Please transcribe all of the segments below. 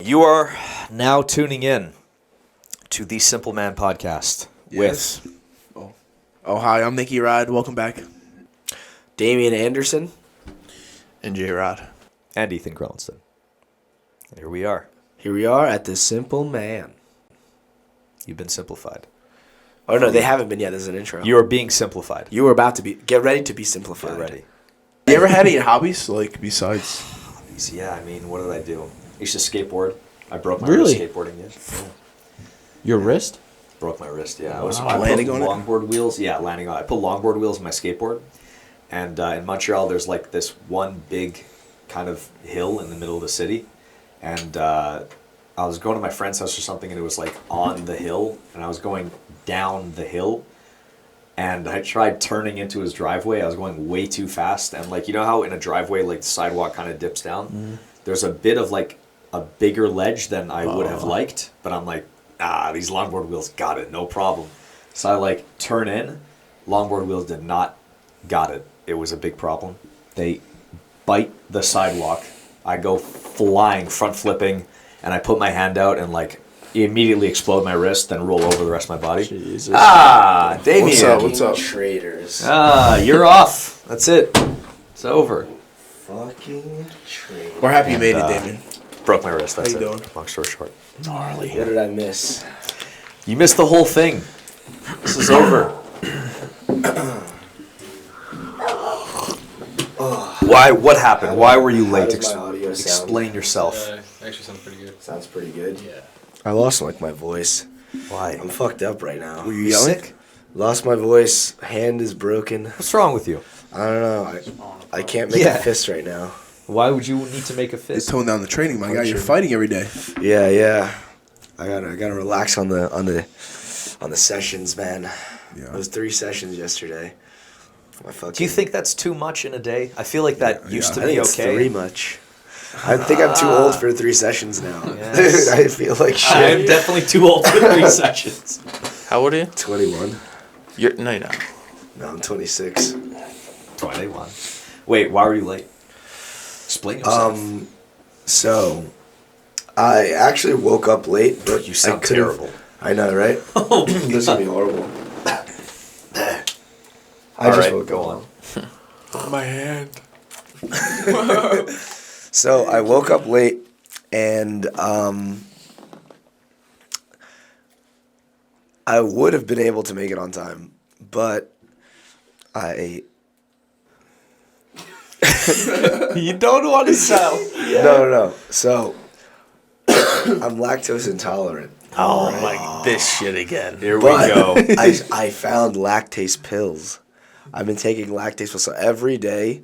You are now tuning in to the Simple Man Podcast Yes. Hi, I'm Nicky Rod. Welcome back. Damien Anderson. And JayRod. and Ethan Crelinsten. Here we are. Here we are at the Simple Man. You've been simplified. Oh, no, they haven't been yet. This is an intro. You are being simplified. You were about to be. Get ready to be simplified. Get ready. You ever had any hobbies, like, besides? Yeah, I mean, what did I do? I used to skateboard. I broke my Really? wrist skateboarding. Yeah. Your wrist? Broke my wrist, yeah. Wow. I Landing put on it? longboard wheels. Yeah, landing on it. I put longboard wheels in my skateboard. And in Montreal, there's like this one big kind of hill in the middle of the city. And I was going to my friend's house or something, and it was like on the hill. And I was going down the hill. And I tried turning into his driveway. I was going way too fast. And like, you know how in a driveway, like the sidewalk kind of dips down? Mm-hmm. There's a bit of like a bigger ledge than I would have liked. But I'm like, these longboard wheels got it, no problem. So I like turn in. Longboard wheels did not got it. It was a big problem. They bite the sidewalk. I go flying, front flipping, and I put my hand out and like immediately explode my wrist, then roll over the rest of my body. Jesus. Damien. What's up? Traitors. You're off. That's it. It's over. Fucking traitors. We're happy you made it, Damien. Broke my wrist. That's How you it. doing? Long story short. Gnarly. What did I miss? You missed the whole thing. This is over. Why? What happened? Why were you late? does my audio sound? Explain yourself. Actually sounds pretty good. Sounds pretty good. Yeah. I lost like my voice. Why? I'm fucked up right now. Were you yelling? sick? Lost my voice. Hand is broken. What's wrong with you? I don't know. I can't make Yeah. a fist right now. Why would you need to make a Just fist? tone down the training, my guy. You're fighting every day. Yeah. I gotta relax on the sessions, man. Yeah. Those 3 sessions yesterday. Do you think that's too much in a day? I feel like that used to I think be it's okay. 3 much. I think I'm too old for 3 sessions now. Yes. I feel like shit. I'm definitely too old for 3 sessions. How old are you? 21. No, you're not. No, I'm 26. 21. Wait, why were you late? Explain yourself. So, I actually woke up late, but You sound I couldn't- terrible. I know, right? Oh, This would be horrible. All right, go on. My hand. So I woke up late, and I would have been able to make it on time, but I You don't want to sound. no. So I'm lactose intolerant. Oh my, this shit again. Here we But go. I found lactase pills. I've been taking lactase pills, so every day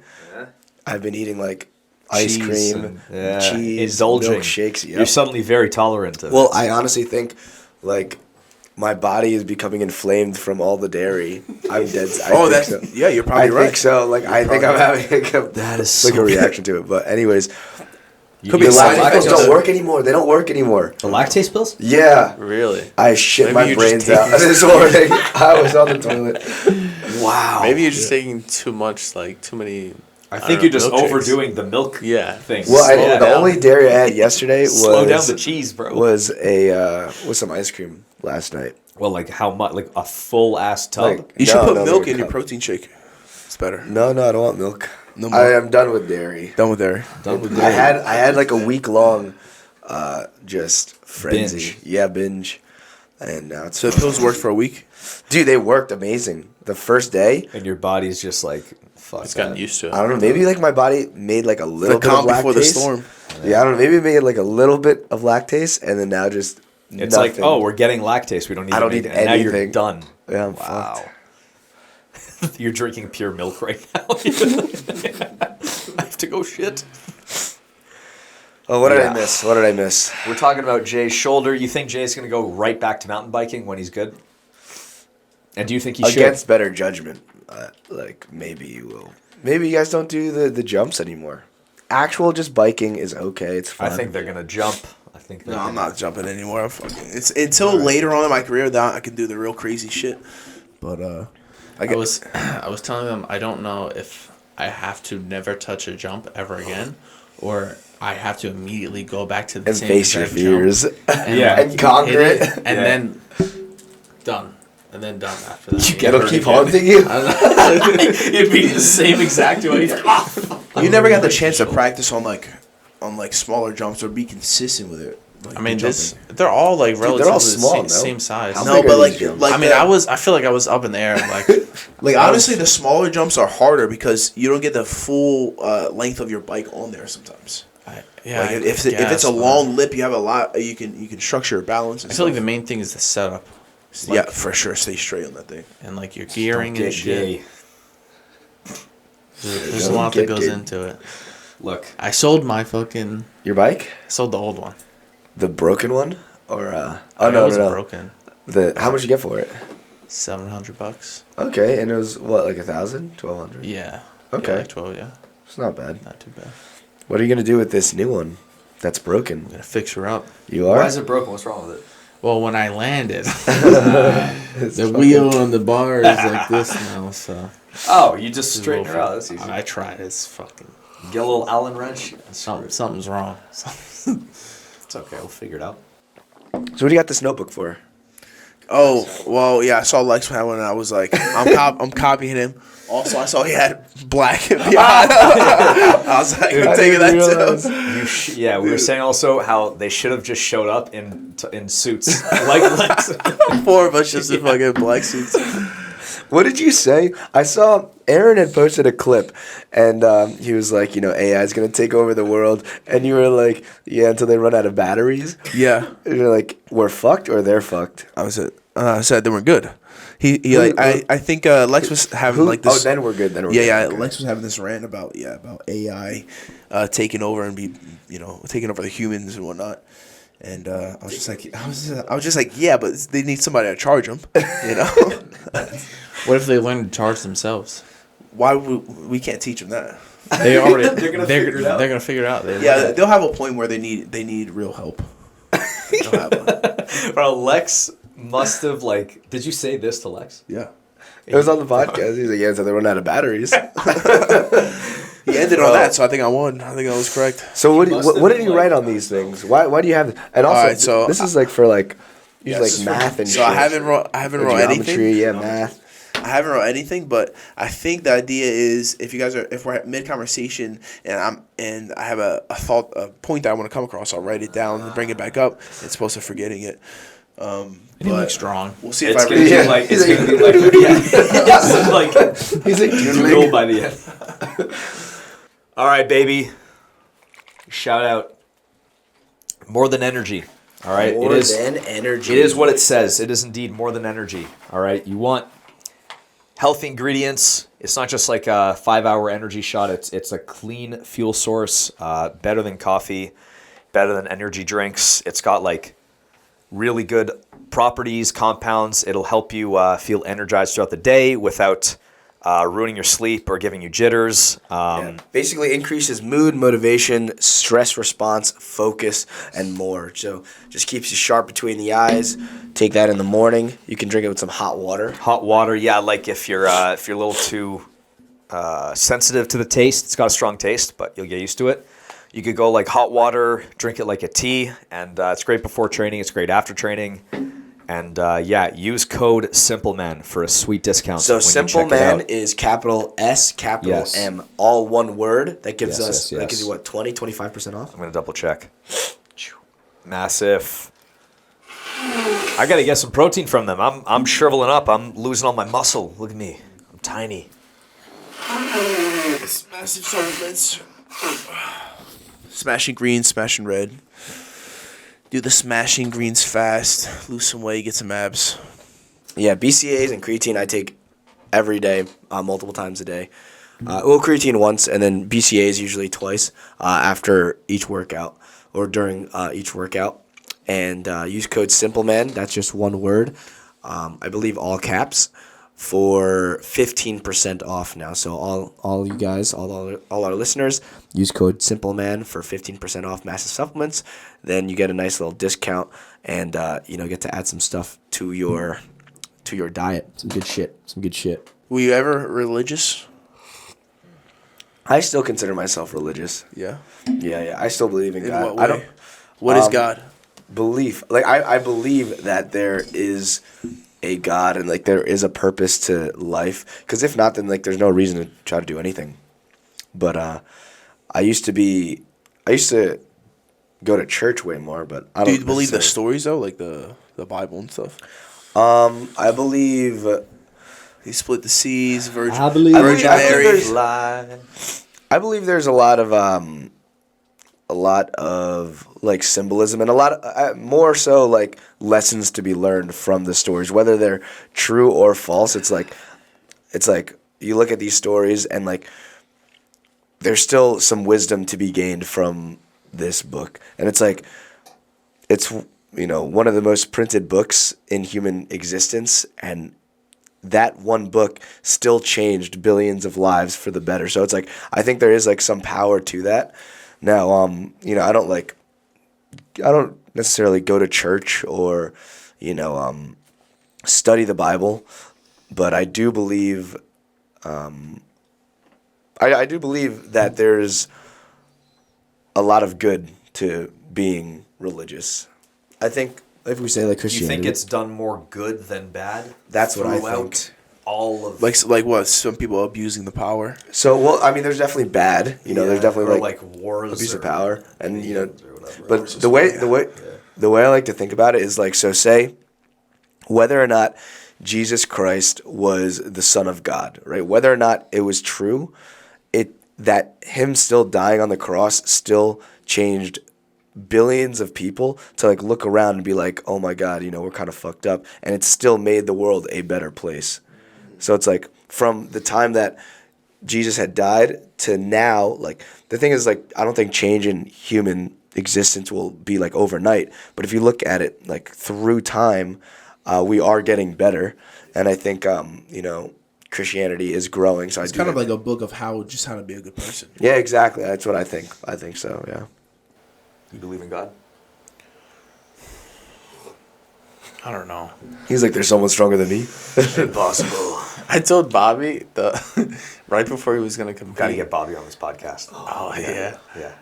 I've been eating like ice Cheese cream, and- cheese, indulging. milkshakes. Yep. You're suddenly very tolerant of Well, it. I honestly think like my body is becoming inflamed from all the dairy. I'm dead. Yeah, you're probably I right. think so. Like I think I'm having That is like so a reaction to it. But anyways, Could be the side lactase pills effects. don't work anymore. They don't work anymore. The lactase pills? Yeah. Really? I shit Maybe my you're brains just out taking- this morning. I was on the toilet. Wow. Maybe you're just taking too much, like too many. I don't think know, you're just milkshakes. overdoing the milk Yeah. thing. Well, Slow the down. only dairy I had yesterday was Slow down the cheese, bro. was some ice cream last night. Well, like how much? Like a full ass tub? Like, You should no, put no, milk like a in your cup. protein shake. It's better. No, I don't want milk. No more. I am done with dairy. Done with dairy. Done with I dairy. had like a week long, just frenzy. Binge. Yeah, binge. And now it's So the pills worked for a week? dude, they worked amazing. The first day, And your body's just like, fuck It's gotten that. used to it. I don't know, maybe like my body made like a The little bit of calm lactase. before the storm. Yeah, I don't know, maybe it made like a little bit of lactase, and then now just It's nothing. like, oh, we're getting lactase. We don't need. I don't to need make it. And now you're anything. done. Yeah, I'm Wow. fucked. You're drinking pure milk right now. I have to go shit. Oh, what did Yeah. I miss? What did I miss? We're talking about Jay's shoulder. You think Jay's going to go right back to mountain biking when he's good? And do you think he should? Against better judgment, like maybe you will. Maybe you guys don't do the jumps anymore. Actual just biking is okay. It's I fun. think they're going to jump. I think they're No, I'm gonna- not jumping anymore. I'm fucking. It's until later on in my career that I can do the real crazy shit. But I was telling them I don't know if I have to never touch a jump ever again, or I have to immediately go back to the And same face your exact jump fears. and, Yeah. And conquer hit it. and then done. And then done after that. It'll keep haunting you. It'd be the same exact way. You never got the chance to practice on smaller jumps or be consistent with it. Like, I mean, jumping. they're all like relatively they're all small, the same size. How No, big but are like, these jumps? like I mean, the- I feel like I was up in the air, like honestly, the smaller jumps are harder because you don't get the full length of your bike on there sometimes. yeah. Like if it's a long lip, you have a lot. You can structure your balance. And I feel like the stuff. main thing is the setup yeah, for sure. Stay straight on that thing. and like your gearing Don't and get shit. gay. There's a Don't lot get that goes gay. into it. Look, I sold my fucking. Your bike? I sold the old one. The broken one? Or Oh, no, it was no. broken. How much you get for it? $700. Okay, and it was what, like 1,000, 1,200? Yeah. Okay. Yeah, like 12. Yeah, It's not bad. not too bad. What are you gonna do with this new one? That's broken. I'm gonna fix her up. You are. why is it broken? What's wrong with it? Well, when I landed, It's the fucking- wheel on the bar is like this now. So Oh, you just it's a straighten little her out. That's easy. I tried. It's fucking Get a little Allen wrench. something's wrong. It's okay. We'll figure it out. So what do you got this notebook for? Oh well, yeah. I saw Lex have one, and I was like, I'm copying him. Also, I saw he had black behind. I was like, I'm taking that too. Yeah, we were saying also how they should have just showed up in suits like Lex. 4 of us just in fucking black suits. What did you say? I saw Aaron had posted a clip, and he was like, AI is going to take over the world. And you were like, yeah, until they run out of batteries. Yeah, And you're like, we're fucked or they're fucked? I said they were good. I think Lex was having like this. Oh, then we're good. Then we're Yeah, good. yeah. Okay. Lex was having this rant about AI taking over and taking over the humans and whatnot. And I was just like, yeah, but they need somebody to charge them. What if they learn to charge themselves? Why would we can't teach them that? They already They're gonna figure it out. They're gonna figure it out. Yeah, they'll have a point where they need real help. They'll have one. Bro, Lex must have Did you say this to Lex? Yeah. It was on the podcast. He's like, yeah, until they run out of batteries. He ended on that, so I think I won. I think I was correct. So what must have did been you write on these things? Why do you have? And also, Alright, so this is like for like Yes. math and So shit. I haven't wrote Geometry, anything. yeah, math. I haven't wrote anything, but I think the idea is if we're at mid conversation and I have a point that I want to come across, I'll write it down and bring it back up. It's supposed to forgetting it. They look strong. We'll see if It's I gonna really. be like it's gonna be like He's like, doodle by the end. All right, baby. Shout out. More than energy. All right. more it is. than energy. It is what it says. It is indeed more than energy. All right. You want healthy ingredients. It's not just like a 5-hour energy shot. It's a clean fuel source. Better than coffee. Better than energy drinks. It's got like really good properties, compounds. It'll help you feel energized throughout the day without ruining your sleep or giving you jitters. Yeah. Basically increases mood, motivation, stress response, focus, and more. So just keeps you sharp between the eyes. Take that in the morning. You can drink it with some hot water. Hot water, yeah. Like if you're a little too sensitive to the taste, it's got a strong taste, but you'll get used to it. You could go like hot water, drink it like a tea, and it's great before training. It's great after training. And use code SimpleMan for a sweet discount. So when you Simple check it Man out. is capital S, capital Yes. M, all one word. That gives Yes, us, yes, that gives yes. you what, 20, 25% off? I'm going to double check. Massive. I got to get some protein from them. I'm shriveling up. I'm losing all my muscle. Look at me. I'm tiny. It's massive supplements. Smashing green, smashing red. Do the smashing greens fast. Lose some weight, get some abs. Yeah, BCAAs and creatine I take every day, multiple times a day. Creatine once, and then BCAAs usually twice after each workout or during each workout. And use code SimpleMan, that's just one word, I believe all caps, for 15% off now. So all you guys, all our listeners, use code SimpleMan for 15% off Massive Supplements. Then you get a nice little discount and get to add some stuff to your diet. Some good shit. Were you ever religious? I still consider myself religious. Yeah. Yeah. I still believe in In God. what way? I don't What is God? belief. Like I believe that there is a God and like there is a purpose to life. Because if not, then like there's no reason to try to do anything. But I used to go to church way more. But I don't. Do you believe the necessarily- stories though, like the Bible and stuff? I believe. He split the seas, Virgin I believe Mary. there's- I believe there's a lot of like symbolism and a lot of, more so like lessons to be learned from the stories, whether they're true or false. It's like you look at these stories and like there's still some wisdom to be gained from this book, and it's like it's one of the most printed books in human existence, and that one book still changed billions of lives for the better. So it's like I think there is like some power to that. Now, I don't necessarily go to church or, study the Bible, but I do believe, I do believe that there's a lot of good to being religious. I think if we say like You Christianity, think it's done more good than bad? That's what I throughout think. All of Like what? Some people abusing the power. So, well, I mean, there's definitely bad. There's definitely or like wars, abuse of or power, and or whatever. but the way I like to think about it is like, so say whether or not Jesus Christ was the Son of God, right? Whether or not it was true, that him still dying on the cross still changed billions of people to like look around and be like, oh my God, we're kind of fucked up, and it still made the world a better place. So it's like from the time that Jesus had died to now, like the thing is like I don't think change in human existence will be like overnight. But if you look at it like through time, we are getting better, and I think Christianity is growing. So It's kind of like a book of how to be a good person. Yeah, exactly. That's what I think. I think so. Yeah. You believe in God? I don't know. He's like, there's someone stronger than me. Impossible. I told Bobby right before he was gonna compete. Got to get Bobby on this podcast. Oh yeah. Yeah.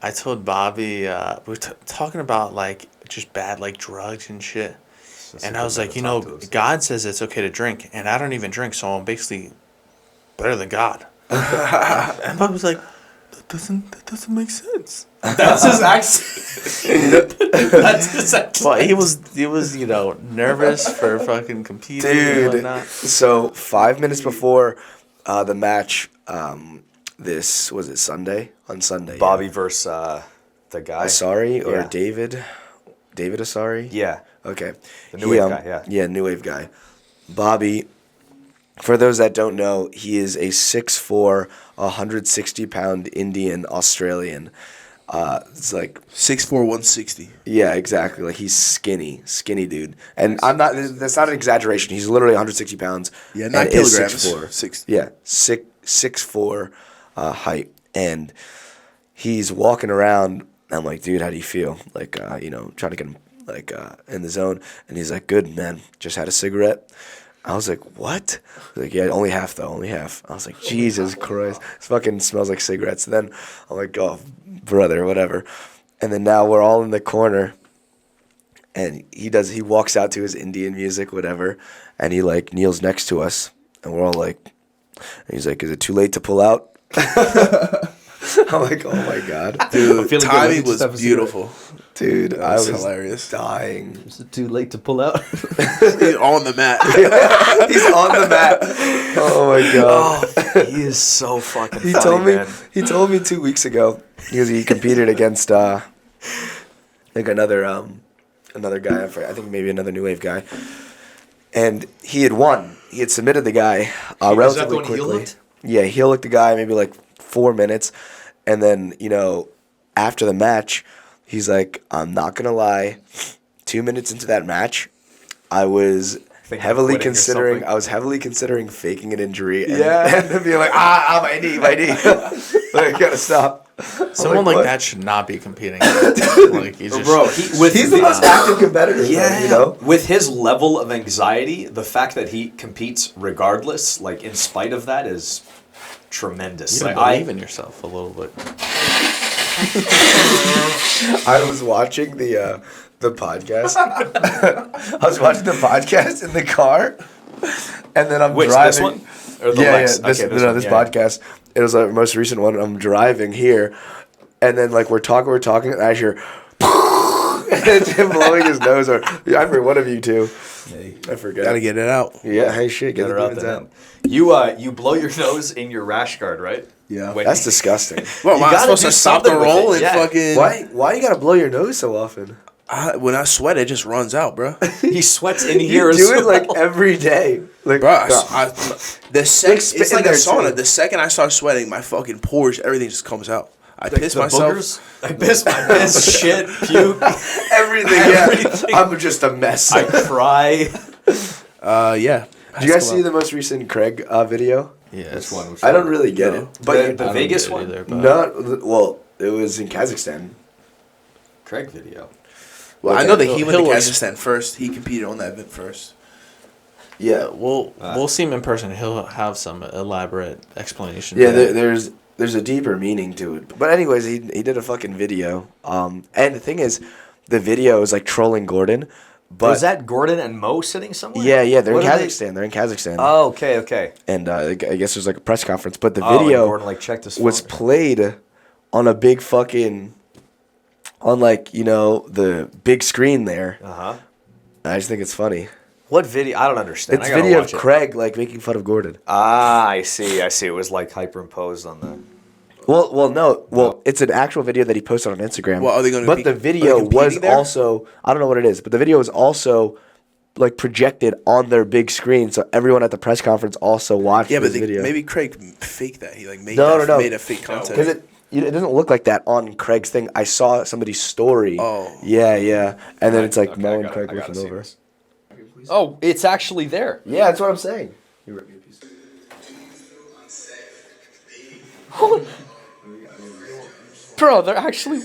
I told Bobby we were talking about like just bad like drugs and shit, and I was like, God says it's okay to drink, and I don't even drink, so I'm basically better than God. And Bobby was like, that doesn't make sense. That's his accent. That's his accent. Well, he was nervous for fucking competing and Dude, whatnot. so 5 minutes before the match, this was it Sunday? On Sunday, Bobby versus the guy. Asari or Yeah. David Asari? Yeah. Okay. The New Wave guy, yeah. Yeah, New Wave guy. Bobby, for those that don't know, he is a 6'4", 160-pound Indian Australian. It's like 6'4", 160. yeah, exactly. Like he's skinny dude. And that's not an exaggeration. He's literally 160 pounds. Yeah, not and is kilograms. 6'4". Six. Yeah, 6'4" height, and he's walking around. I'm like, dude, how do you feel? Like, trying to get him like in the zone, and he's like, good, man. Just had a cigarette. I was like, what? He's like, yeah, only half though, only half. I was like, Jesus Christ, this fucking smells like cigarettes. And then I'm like, oh, brother, whatever. And then now we're all in the corner, and he walks out to his Indian music, whatever, and he like kneels next to us, and we're all like, and he's like, is it too late to pull out? I'm like, oh my God. Dude, feeling good. timing Let me was just have a beautiful. Dude, That I was was hilarious. dying. Is it too late to pull out? He's on the mat. He's on the mat. Oh my God. He is so fucking He funny, told me. man. He told me 2 weeks ago. He competed against like another guy. I think maybe another New Wave guy, and he had won. He had submitted the guy relatively when heel quickly. hooked? Yeah, heel looked the guy maybe like 4 minutes, and then after the match, he's like, I'm not gonna lie, 2 minutes into that match, I was heavily quitting or considering. something? I was heavily considering faking an injury. And, Yeah. and being like, my knee. I gotta stop. Someone like what? that should not be competing. Like you just, Bro, He's the most active competitor. though, With his level of anxiety, the fact that he competes regardless, like in spite of that, is tremendous. You Like, believe in yourself a little bit. I was watching the podcast. I was watching the podcast in the car, and then I'm Which, driving. this one? Or the yeah, Lex? yeah, this, Okay, no, one, this yeah. podcast. It was the most recent one. I'm driving here, and then like we're talking, and I hear, and it's him blowing his nose. Or I forget one of you two. I forget. Gotta get it out. Yeah, hey shit, get Get the her out demons the out. net. You blow your nose in your rash guard, right? Yeah. When That's disgusting. Well, am I gotta supposed do to stop the something with roll it, and yeah. fucking? Why you gotta blow your nose so often? When I sweat, it just runs out, bro. he sweats in here You as do it well. like every day, like Bro, bro. the second spit it's in like a there, sauna. too. The second I start sweating, my fucking pores, everything just comes out. I piss The myself. boogers, I piss, shit, puke. everything. Everything. Yeah, I'm just a mess. I cry. Yeah. Do you guys see the most recent Craig video? Yes. Which one? I don't really get No. it, but The I don't Vegas get it one? either, but not well. It was in Kazakhstan. Craig video. Well, I know that Okay. he went to Hill was- Kazakhstan first. He competed on that event first. Yeah, we'll see him in person. He'll have some elaborate explanation. yeah. for that. There's a deeper meaning to it. But anyways, he did a fucking video. And the thing is, the video is like trolling Gordon. But Was that Gordon and Mo sitting somewhere? yeah, they're in What are they- Kazakhstan. They're in Kazakhstan. Oh, okay. And I guess there's like a press conference. But the Oh, and video Gordon like checked his was phone. played on a big fucking, on like, the big screen there. Uh-huh. I just think it's funny. What video? I don't understand. It's I gotta video of watch it. Craig like making fun of Gordon. Ah, I see. It was like hyperimposed on the... No. It's an actual video that he posted on Instagram. Well, are they gonna But be- the are they video competing was there? also, I don't know what it is, but the video was also like projected on their big screen, so everyone at the press conference also watched Yeah, but this video. maybe Craig faked that. He like made No. made a fake content. Because it doesn't look like that on Craig's thing. I saw somebody's story. Oh. Yeah. And then it's like Okay, Mo I and gotta- Craig I gotta looking see over. this. Oh, it's actually there. Yeah, that's what I'm saying. Bro, they're actually...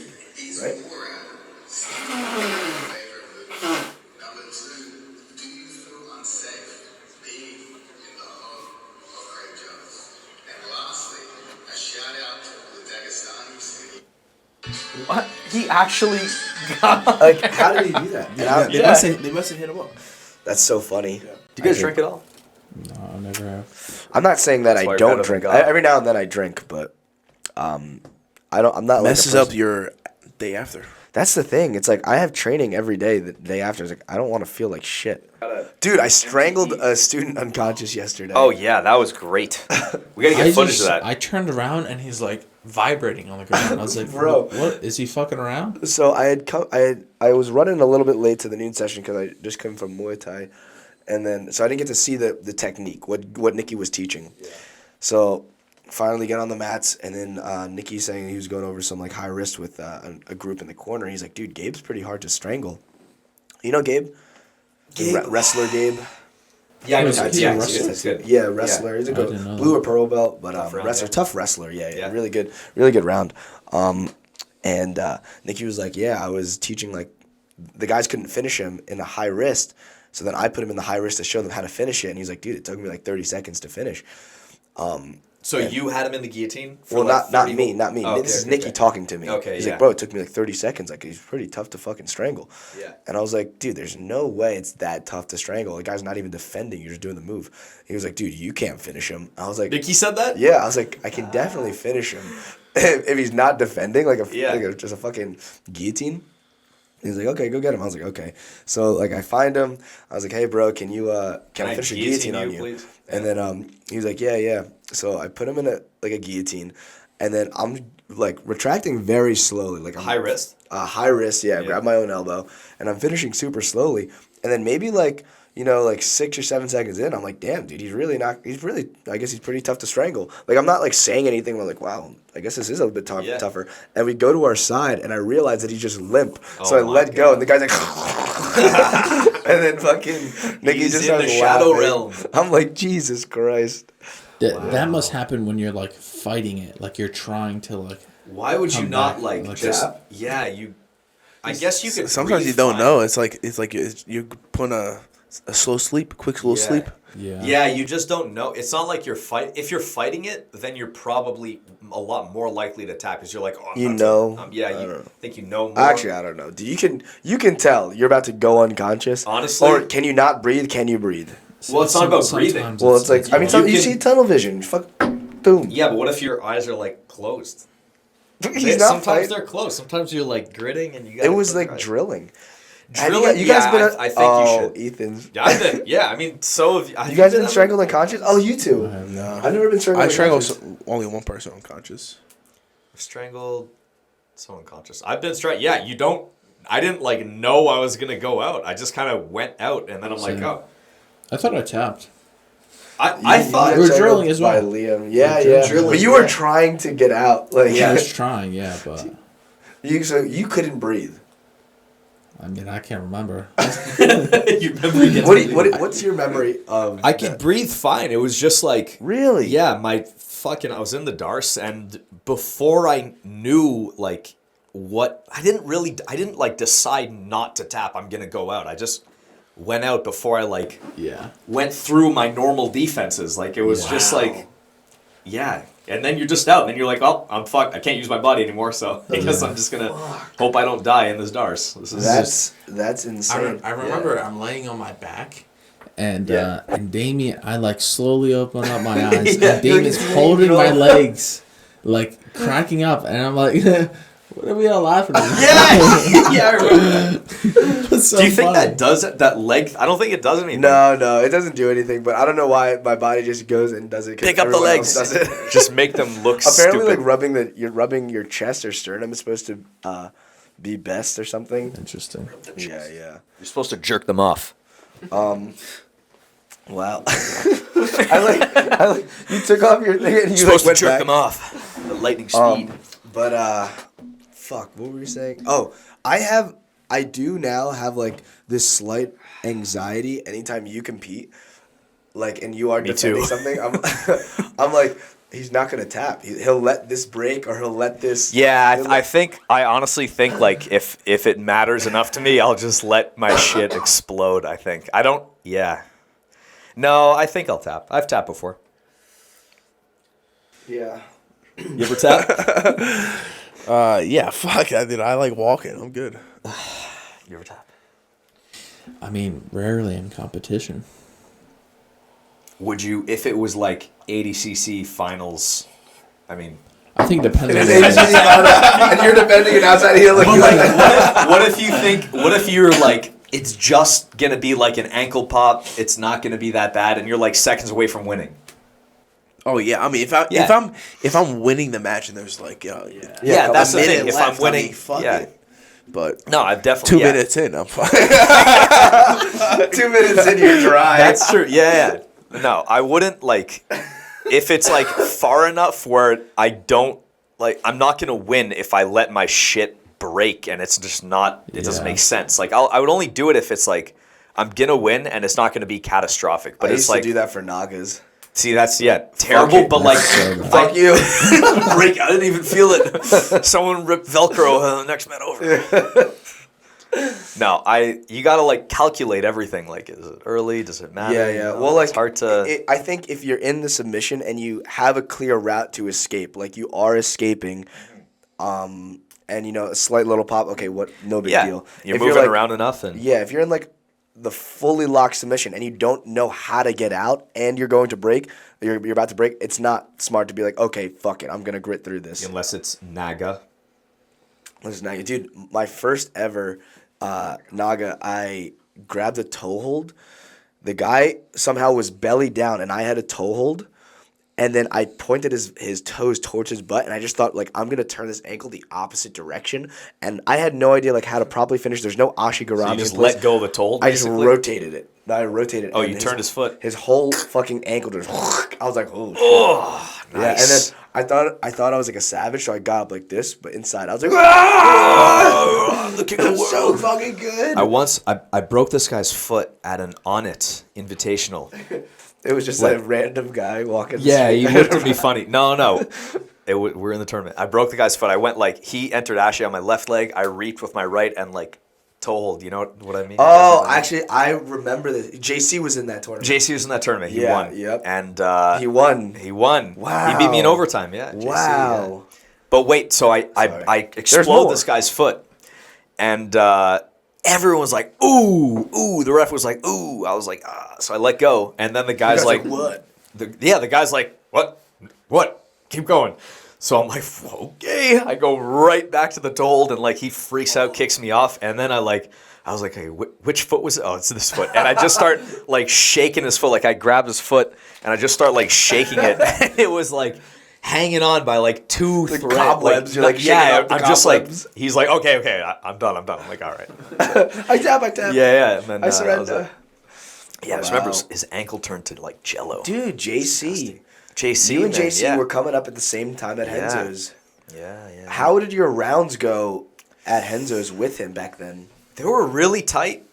What? He actually got... Like, how did he do that? They must have hit him up. That's so funny. Do you guys drink at all? No, I never have. I'm not saying that That's why I you're don't better than drink. God. Every now and then I drink, but I don't. I'm not Messes like a up person- your day after. That's the thing. It's like I have training every day. The day after, it's like I don't want to feel like shit. Dude, I strangled a student unconscious yesterday. Oh, yeah, that was great. We gotta get footage of that. I turned around and he's like vibrating on the ground. I was like, Bro. what? Is he fucking around? So I was running a little bit late to the noon session because I just came from Muay Thai, and then so I didn't get to see the technique, what Nicky was teaching. Yeah. So finally get on the mats, and then Nicky saying he was going over some like high wrist with a group in the corner. He's like, dude, Gabe's pretty hard to strangle. You know Gabe? Wrestler Gabe. Yeah, He's a wrestler? That's good. Yeah, wrestler. He's a didn't good know blue that. or purple belt, but Tough round, wrestler, yeah. tough wrestler. Yeah, Yeah. really good round. And Nicky was like, yeah, I was teaching like the guys couldn't finish him in a high wrist, so then I put him in the high wrist to show them how to finish it. And he's like, dude, it took me like 30 seconds to finish. So you had him in the guillotine? For Well, like not 30 me, not me. Oh, This is okay, Nicky okay. talking to me. Okay, He's yeah. like, bro, it took me like 30 seconds. Like, he's pretty tough to fucking strangle. Yeah. And I was like, dude, there's no way it's that tough to strangle. The guy's not even defending. You're just doing the move. He was like, dude, you can't finish him. I was like, Nicky said that? yeah. I was like, I can definitely finish him if he's not defending, like Yeah. just a fucking guillotine. He's like, okay, go get him. I was like, okay. So like, I find him. I was like, hey, bro, can I finish a guillotine on you? Please? And then he was like, yeah. So I put him in a guillotine, and then I'm like retracting very slowly, like I'm, High wrist? high wrist, yeah. Grab my own elbow, and I'm finishing super slowly. And then maybe like 6 or 7 seconds in, I'm like, damn, dude, I guess he's pretty tough to strangle. Like I'm not like saying anything. I'm like, wow, I guess this is a bit tougher. And we go to our side, and I realize that he's just limp. So I Oh my let go, God. and the guy's like, and then fucking Nicky He's just in the starts shadow laughing. realm. I'm like, Jesus Christ. That must happen when you're like fighting it, like you're trying to like. Why would you Come not back, like like just... that? Yeah, you... I guess you could Sometimes you breathe don't fine. know. It's like you're putting a slow sleep, quick slow sleep. Yeah. Yeah, you just don't know. It's not like if you're fighting it, then you're probably a lot more likely to tap because you're like, oh, You know. you think you know more. Actually, I don't know. You can tell you're about to go unconscious. Honestly. Or can you not breathe? Can you breathe? Well, it's not about breathing. Sometimes Well, it's like I mean, you can- see tunnel vision. Fuck, boom. Yeah, but what if your eyes are like closed? He's not Sometimes fighting. they're closed. Sometimes you're like gritting and you got. It was like drilling. Drilling? You guys been? I think you should. Ethan. Yeah, I've been. Yeah, I mean, so have You guys been strangled unconscious? Oh, you too. No. I've never been strangled. I strangled unconscious. only one person unconscious. Strangled someone unconscious. I've been strangled. Yeah, you don't. I didn't like know I was gonna go out. I just kind of went out, and then I'm like, Same. oh. I thought I tapped. I thought. You were drilling as well. By Liam. Yeah, You're yeah. drilling, But you were trying to get out. Like I was trying, yeah, but so you couldn't breathe. I mean, I can't remember. You remember against What's your memory of? I could breathe fine. It was just like Really? yeah, I was in the Darce, and before I knew like what I didn't like decide not to tap. I'm gonna go out. I just went out before I like Yeah. went through my normal defenses. Like it was just like yeah. And then you're just out. And then you're like, well, I'm fucked. I can't use my body anymore, so I guess I'm just gonna hope I don't die in this Darce. This is That's insane. I remember I'm laying on my back. And Yeah. and Damien, I like slowly open up my eyes, Yeah, and Damien's you're holding my like- legs, like cracking up, and I'm like, what are we all laughing at? yeah, I remember that. It's so Do you think funny. that does it? That leg? I don't think it does anything. No, it doesn't do anything. But I don't know why my body just goes and does it. 'Cause Pick up the everyone legs. else does it. Just make them look Apparently, stupid. like rubbing your chest or sternum is supposed to be best or something. Interesting? Yeah. You're supposed to jerk them off. Wow. I like you took off your thing and you You're supposed went to jerk back. them off. The lightning speed. But fuck, what were you saying? Oh, I do now have like this slight anxiety anytime you compete, like, and you are Me defending too. something. I'm like, he's not gonna tap. He'll let this break or he'll let this. Yeah, he'll I honestly think like if it matters enough to me, I'll just let my shit explode. I think I don't. Yeah. No, I think I'll tap. I've tapped before. Yeah. You ever tap? Yeah, fuck. I like walking. I'm good. You ever tap? I mean, rarely in competition. Would you, if it was like ADCC finals? I mean, I think depending on And you're defending an outside heel like you like. what if you think? What if you're like, it's just gonna be like an ankle pop. It's not gonna be that bad, and you're like seconds away from winning. Oh yeah, I mean if I'm winning the match and there's like Yeah, that's the thing. If I'm winning, fuck yeah. it. But No, I've definitely 2 minutes in, I'm fine. 2 minutes in, you're dry. That's true. Yeah. No, I wouldn't like if it's like far enough where I don't like. I'm not gonna win if I let my shit break and it's just not. It doesn't Yeah. make sense. Like I would only do it if it's like I'm gonna win and it's not gonna be catastrophic. But I it's used like to do that for Nagas. see that's terrible. it. But like Fuck you. break. I didn't even feel it. Someone ripped Velcro. Next man over. No, you gotta like calculate everything. Like, is it early? Does it matter? Yeah. You know, Well, like it's hard to. I think if you're in the submission and you have a clear route to escape, like you are escaping, and a slight little pop. Okay, no big yeah, deal. you're If moving like, around enough, and Yeah, if you're in like the fully locked submission and you don't know how to get out and you're going to break, you're about to break. It's not smart to be like, okay, fuck it, I'm gonna grit through this. unless it's Naga. Listen, Naga, dude, my first ever Naga, I grabbed a toe hold. The guy somehow was belly down, and I had a toe hold. And then I pointed his toes towards his butt, and I just thought, like, I'm going to turn this ankle the opposite direction. And I had no idea, like, how to properly finish. There's no Ashigarami. So you just let go of the toe. I just basically? rotated it. I rotated it. Oh, and you turned his foot. His whole fucking ankle just. I was like, oh, shit. Oh, nice. Yeah, and then I thought I was like a savage, so I got up like this, but inside I was like, ah! Look at It was so fucking good. I broke this guy's foot at an On It Invitational. It was just What? a random guy walking. Yeah, the he street. looked at me funny. No. We're in the tournament. I broke the guy's foot. I went like he entered Ashley on my left leg. I reached with my right and like toe hold. You know what I mean? Oh, actually, I remember this. JC was in that tournament. JC was in that tournament. He Yeah, won. yep. And He won. He won. Wow. He beat me in overtime. Yeah. JC, Wow. yeah. But wait, so I explode more. this guy's foot, and everyone was like, ooh. The ref was like, ooh. I was like, ah. So I let go, and then the guy's like, what? The guy's like, what? Keep going. So I'm like, okay. I go right back to the toe hold, and like he freaks out, kicks me off, and then I was like, hey, which foot was it? Oh, it's this foot. And I just start like shaking his foot. Like I grab his foot and I just start like shaking it. And it was like hanging on by like two threads. Cobwebs. You're like, yeah, shaking out the I'm just like, cobwebs. he's like, okay, I'm done. I'm like, all right. I tap. Yeah. And then, I surrender. I just remember his ankle turned to like jello. Dude, JC. JC, You and man, JC yeah. were coming up at the same time at Renzo's. Yeah. How did your rounds go at Renzo's with him back then? They were really tight.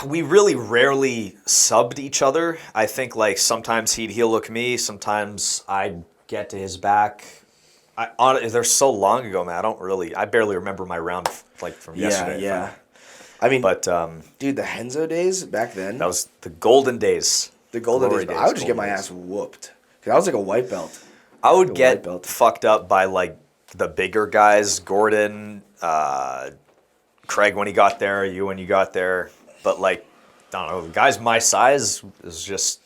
We really rarely subbed each other. I think like sometimes he'd heel hook me, sometimes I'd get to his back. They're so long ago, man. I barely remember my round like from yesterday. Yeah. I mean, But dude, the Renzo days back then. that was the golden days. the golden glory days. But I would just get golden my days. ass whooped. Cause I was like a white belt. I would white get belt. fucked up by like the bigger guys, Gordon, Craig when he got there, you when you got there. But like, I don't know, guys my size is just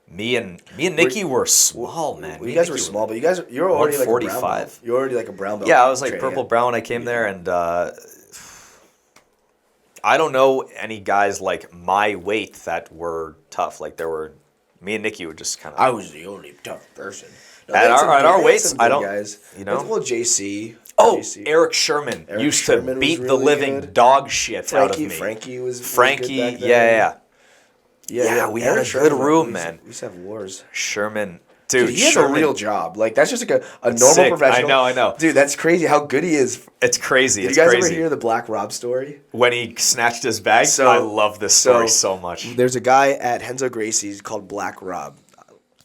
me and Nicky were small, man. You guys were small, but you're already like a brown 145. belt. You're already like a brown belt. Yeah, I was like trainer. purple brown when I came there, and I don't know any guys like my weight that were tough. Like me and Nicky would just kind of. I was the only tough person. No, At they had some our good- they had weights, some I good don't- Guys. you know? Well, JC. Oh, JC. Eric Sherman Eric used Sherman to was beat the really living good. dog shit out of me. Frankie was Frankie, good back then. yeah. Yeah, we had Eric a good Sherman, room, we used to- man. We used to have wars. Sherman, Dude, dude, he has Sherman, a real job. Like, that's just like a It's normal sick. professional. I know. Dude, that's crazy how good he is. It's crazy. Did It's you guys crazy. ever hear the Black Rob story? When he snatched his bag? So- I love this story so much. There's a guy at Renzo Gracie's called Black Rob.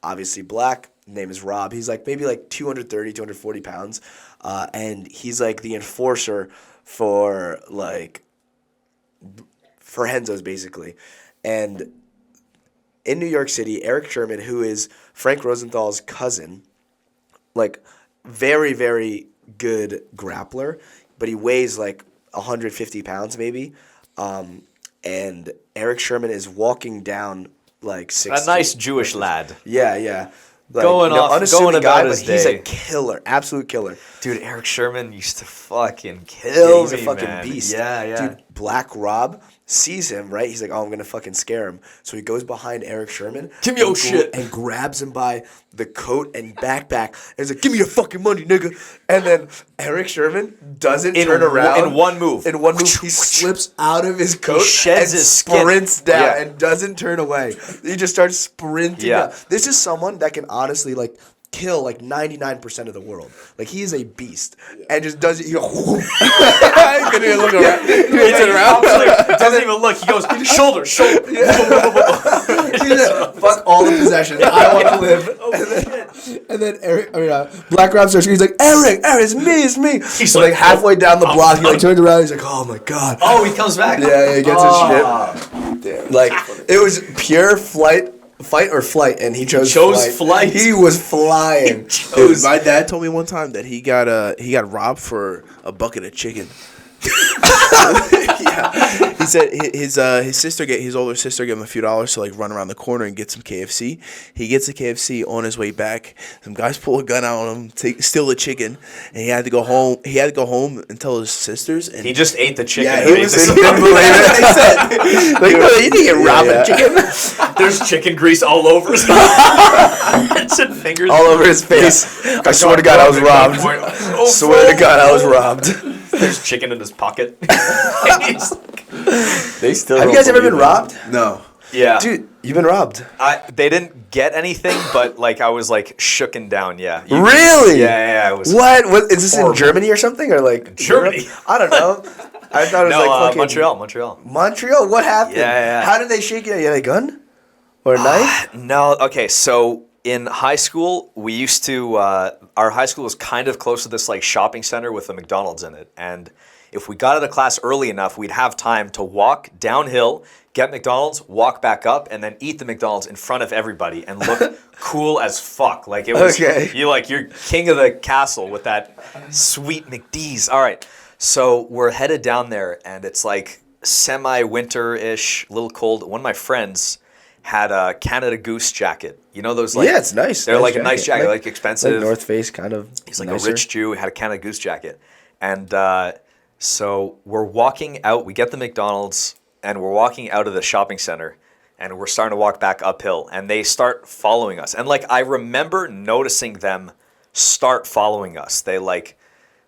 Obviously black, name is Rob. He's like maybe like 230, 240 pounds. And he's like the enforcer for Renzo's basically. And in New York City, Eric Sherman, who is Frank Rosenthal's cousin, like very, very good grappler, but he weighs like 150 pounds maybe. And Eric Sherman is walking down like 6 A nice Jewish lad. Yeah. Like, Going off- unassuming going about guy, his but he's a day. killer, absolute killer. Dude, Eric Sherman used to fucking kill He's me, a fucking man. beast. Yeah. Dude, Black Rob sees him, right? He's like, oh, I'm going to fucking scare him. So he goes behind Eric Sherman. Give me your and shit. And grabs him by the coat and backpack. And he's like, give me your fucking money, nigga. And then Eric Sherman doesn't turn around. In one move. In one move, he slips out of his coat sheds and his skin. sprints down Yeah. and doesn't turn away. He just starts sprinting Yeah. down. This is someone that can honestly, like, kill like 99% of the world. Like, he is a beast. And just does it. He goes, he couldn't even look around. He didn't turn around. Doesn't even look. He goes, shoulder. He said, fuck all the possessions. I want to live. And then Black Rob starts. He's like, Eric, it's me. He's like halfway down the block. He like turns around. He's like, oh my god. Oh, he comes back. Yeah, he gets his shit. Like, it was pure fight or flight, and he chose flight. He was flying. Dude, my dad told me one time that he got robbed for a bucket of chicken. Yeah, he said his older sister gave him a few dollars to like run around the corner and get some KFC. He gets the KFC on his way back. Some guys pull a gun out on him, steal the chicken, and he had to go home. He had to go home and tell his sisters. And He just ate the chicken. Yeah, and he ate was. the They didn't believe it. They said, like, no, you didn't get robbed of chicken. There's chicken grease all over his and fingers. All over his face. I swear to God, I was robbed. Swear to God, I was robbed. There's chicken in his pocket. They still. Have you guys ever been robbed? no. Yeah. Dude, you've been robbed. They didn't get anything, but like I was like shooken down. Yeah. Really? Yeah. It was What is this horrible. in Germany or something, or like Germany? Europe? I don't know. I thought it was No, like fucking Montreal. Montreal. What happened? Yeah. How did they shake you? You had a gun or a knife? No. Okay. So in high school, we used to, our high school was kind of close to this like shopping center with a McDonald's in it. And if we got out of class early enough, we'd have time to walk downhill, get McDonald's, walk back up, and then eat the McDonald's in front of everybody and look cool as fuck. Like it was, you're king of the castle with that sweet McD's. All right. So we're headed down there and it's like semi-winter-ish, a little cold. One of my friends had a Canada Goose jacket. You know those like... Yeah, it's nice. They're like a nice jacket, like expensive. Like North Face kind of. He's like nicer. a rich Jew, had a Canada Goose jacket. And so we're walking out, we get the McDonald's, and we're walking out of the shopping center, and we're starting to walk back uphill, and they start following us. And like, I remember noticing them start following us. They like...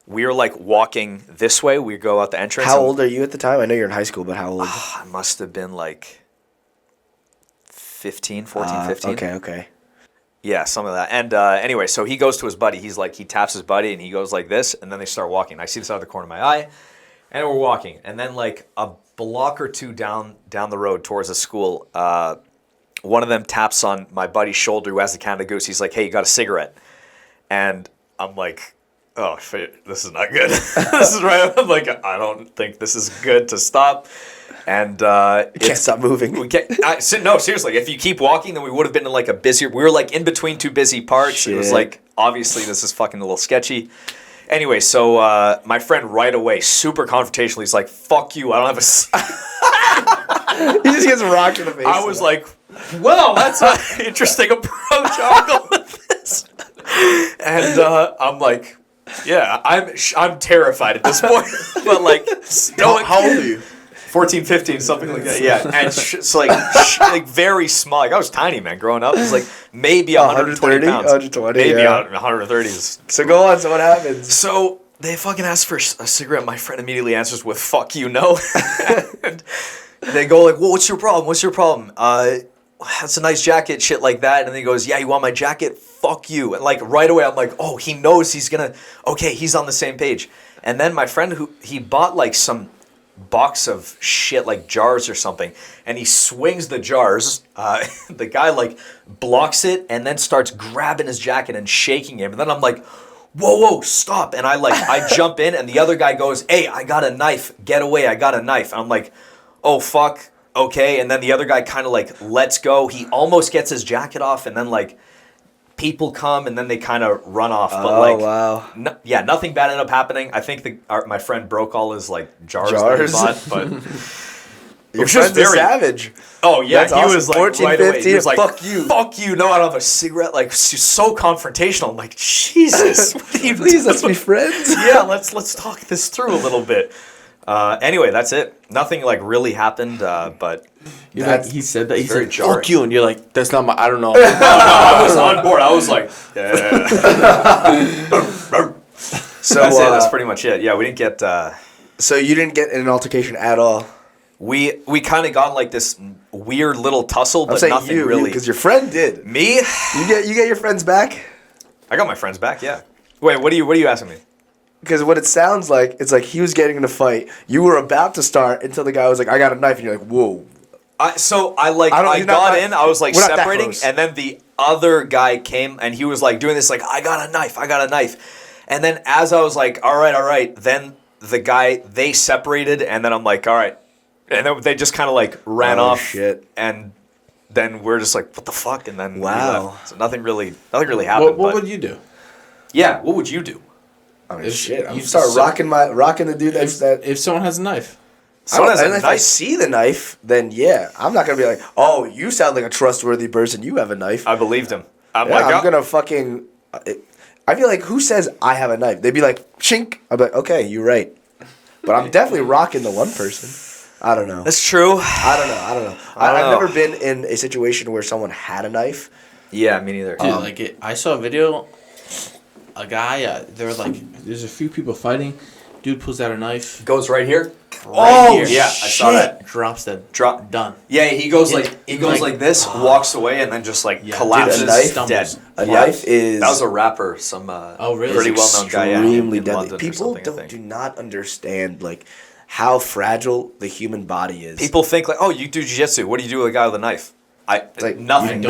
We were like walking this way. We go out the entrance. How old are you at the time? I know you're in high school, but how old? I must have been like 14, 15. Okay. Yeah, some of that. And anyway, so he goes to his buddy. He's like, he taps his buddy and he goes like this. And then they start walking. I see this out of the corner of my eye. And we're walking. And then like a block or two down the road towards the school, one of them taps on my buddy's shoulder who has the Canada Goose. He's like, hey, you got a cigarette? And I'm like... Oh, this is not good. This is right. I'm like, I don't think this is good to stop. And you can't stop moving. We can't. No, seriously. If you keep walking, then we would have been in like a busier. We were like in between two busy parts. Shit. It was like obviously this is fucking a little sketchy. Anyway, so my friend right away, super confrontational. He's like, "Fuck you! I don't have a." He just gets rocked in the face. I was like, "Well, that's an interesting approach. I'll go with this." And I'm like. Yeah, I'm terrified at this point. But like, how old are you? 14, 15, something like that. Yeah, and it's like very small. Like I was tiny, man, growing up. It was like maybe 120 pounds. 120, maybe yeah. 130. So go on. So what happens? So they fucking ask for a cigarette. My friend immediately answers with "fuck you, no." And they go like, "Well, what's your problem? What's your problem?" That's a nice jacket, shit like that. And then he goes, yeah, you want my jacket? Fuck you. And like right away, I'm like, oh, he knows he's gonna, okay, he's on the same page. And then my friend, he bought like some box of shit, like jars or something. And he swings the jars. The guy like blocks it and then starts grabbing his jacket and shaking him. And then I'm like, whoa, stop. And I jump in and the other guy goes, hey, I got a knife. Get away, I got a knife. And I'm like, oh, fuck. Okay, and then the other guy kind of like lets go. He almost gets his jacket off, and then like people come, and then they kind of run off. But like, wow. Nothing bad ended up happening. I think my friend broke all his like jars. That he bought, but your friend's a savage. Oh yeah, that's he awesome. was like 14, right 15, away. He was like, fuck you. No, I don't have a cigarette. Like so confrontational. I'm like, Jesus, what are you please doing? Let's be friends. Yeah, let's talk this through a little bit. Anyway, that's it. Nothing like really happened, but he said that. He very said, jarring. "Fuck you," and you're like, "That's not my." I don't know. I was on board. I was like, yeah. So that's it. That's pretty much it. Yeah, we didn't get. So you didn't get in an altercation at all. We kind of got like this weird little tussle, but nothing really. Because your friend did. Me? You get your friends back. I got my friends back. Yeah. Wait, what are you asking me? Because what it sounds like, it's like he was getting in a fight. You were about to start until the guy was like, "I got a knife," and you're like, "Whoa." I got in. I was like separating, close. and then the other guy came, and he was like doing this, like, "I got a knife," and then as I was like, "All right," then the guy they separated, and then I'm like, "All right," and then they just kind of like ran off. Shit. And then we're just like, "What the fuck?" And then wow. we left. So nothing really happened. What would you do? Yeah, what would you do? I mean, shit. I'm start rocking the dude that if someone has a knife. If I see the knife, then yeah, I'm not gonna be like, "Oh, you sound like a trustworthy person. You have a knife." I believed him. I'm gonna fucking. I feel like who says I have a knife? They'd be like, "Chink." I'd be like, "Okay, you're right," but I'm definitely rocking the one person. I don't know. That's true. I don't know. I've never been in a situation where someone had a knife. Yeah, me neither. Dude, I saw a video. A guy, there's a few people fighting. Dude pulls out a knife. Goes right here. Here. Yeah, I saw that. Drops dead. Done. Yeah, he goes like this, walks away, and then just collapses. Dude, a knife, dead. A knife is. That was a rapper. Really? Pretty well known guy. Yeah, extremely in deadly. London People do not understand how fragile the human body is. People think like, oh, you do jiu-jitsu. What do you do with a guy with a knife? Nothing. Nothing.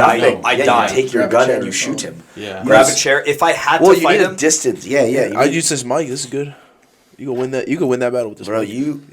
I Yeah, die. you take your Grab a gun chair and you or shoot something. him. Yeah. Grab a chair. If I had Well, to you fight need him, a distance. Yeah. You I'd need- use this mic. This is good. You can win that. You can win that battle with this bro, mic. you.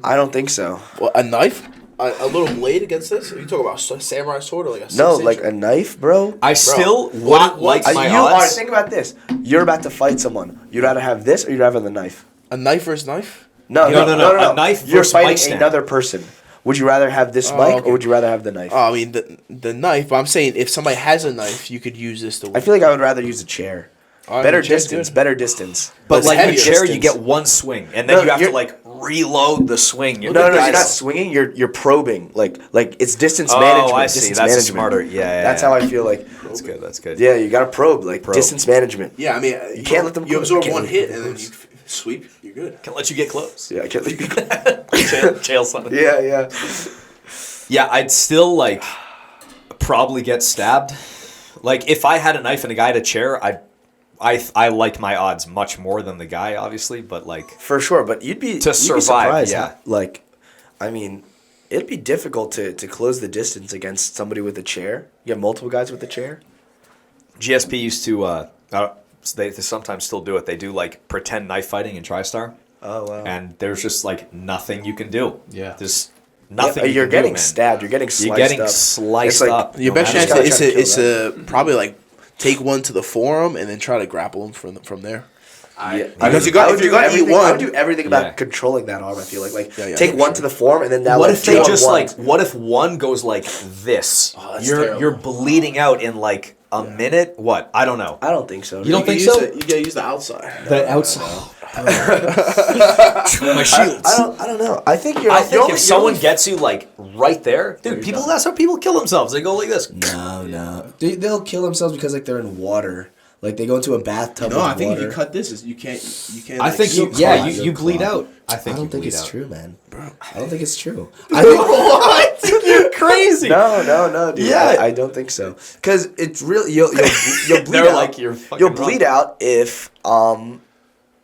I don't think so. Well, a knife, a little blade against this. Are you talking about samurai sword or like a No, 6-inch? like a knife, bro. I still wouldn't like my All right, odds. think about this. You're about to fight someone. You'd rather have this or you'd rather have the knife? a knife versus knife. No. A knife You're versus mic fighting stand. another person. Would you rather have this mic okay. or would you rather have the knife? Oh, I mean the knife. But I'm saying if somebody has a knife, you could use this to win. I feel like I would rather use a chair. Alright, Better the chair's distance. good. Better distance. But It's like a heavier. chair, you Distance. get one swing, and then No, you have to you're- like reload the swing. No, you're not swinging. You're probing. Like it's distance Oh, management. I see. Distance That's management. smarter. Yeah, That's how I feel like. That's good. That's good. Yeah, you gotta probe. Like Probe. distance management. Yeah, I mean You can't let them You go. absorb Can't one let hit them and then go. you sweep. You're good. Can't let you get close. Yeah, I can't let you. Jail something. Yeah. Yeah, I'd still like probably get stabbed. Like if I had a knife and a guy had a chair, I liked my odds much more than the guy, obviously. But like For sure, but you'd be survive, surprised, yeah. huh? Like, I mean, it'd be difficult to close the distance against somebody with a chair. You have multiple guys with a chair. GSP used to. They sometimes still do it. They do like pretend knife fighting in TriStar. Oh wow! And there's just like nothing you can do. Yeah. There's nothing. You're you can getting do, man. stabbed. You're getting sliced You're getting up. sliced It's like- up. Your no best matter chance gotta what. is try to to probably like take one to the forearm and then try to grapple him from there. Because if you're gonna eat one, I would do everything about Yeah. controlling that arm. I feel like Yeah, take one to the forearm and then now What like if they two on just one. like? What if one goes like this? Oh, that's you're terrible. you're bleeding out in like a minute. What? I don't know. I don't think so. You don't think use so? You gotta use the outside. The outside. My shields. I don't know. I think you're. I think you're if someone only- gets you like right there, dude, people. That's how people kill themselves. They go like this. No. They'll kill themselves because like they're in water. Like they go into a bathtub. No, with I think water. if you cut this, you can't. I like, think seal you. Yeah, clot. you bleed out. I I think don't you think bleed it's out. true, man. I don't think it's true. I think, What? You're crazy. no, dude. Yeah. I don't think so. Because it's really you'll bleed They're out. like, you're fucking you'll bleed out if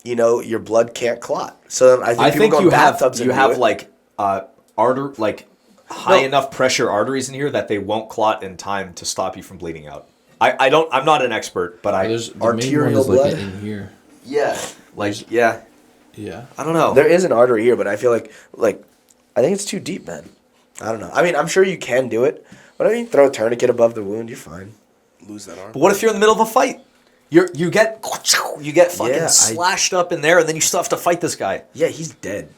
your blood can't clot. So I think I people think go in you have bathtubs and you do have it. like high enough pressure arteries in here that they won't clot in time to stop you from bleeding out. I'm not an expert, but There's the arterial main one is blood? like in here. yeah. Yeah. I don't know. There is an artery here, but I feel like I think it's too deep, man. I don't know. I mean, I'm sure you can do it, but I mean, throw a tourniquet above the wound, you're fine. lose that arm. But what if you're in the middle of a fight? You get fucking Yeah, slashed up in there, and then you still have to fight this guy. Yeah, he's dead.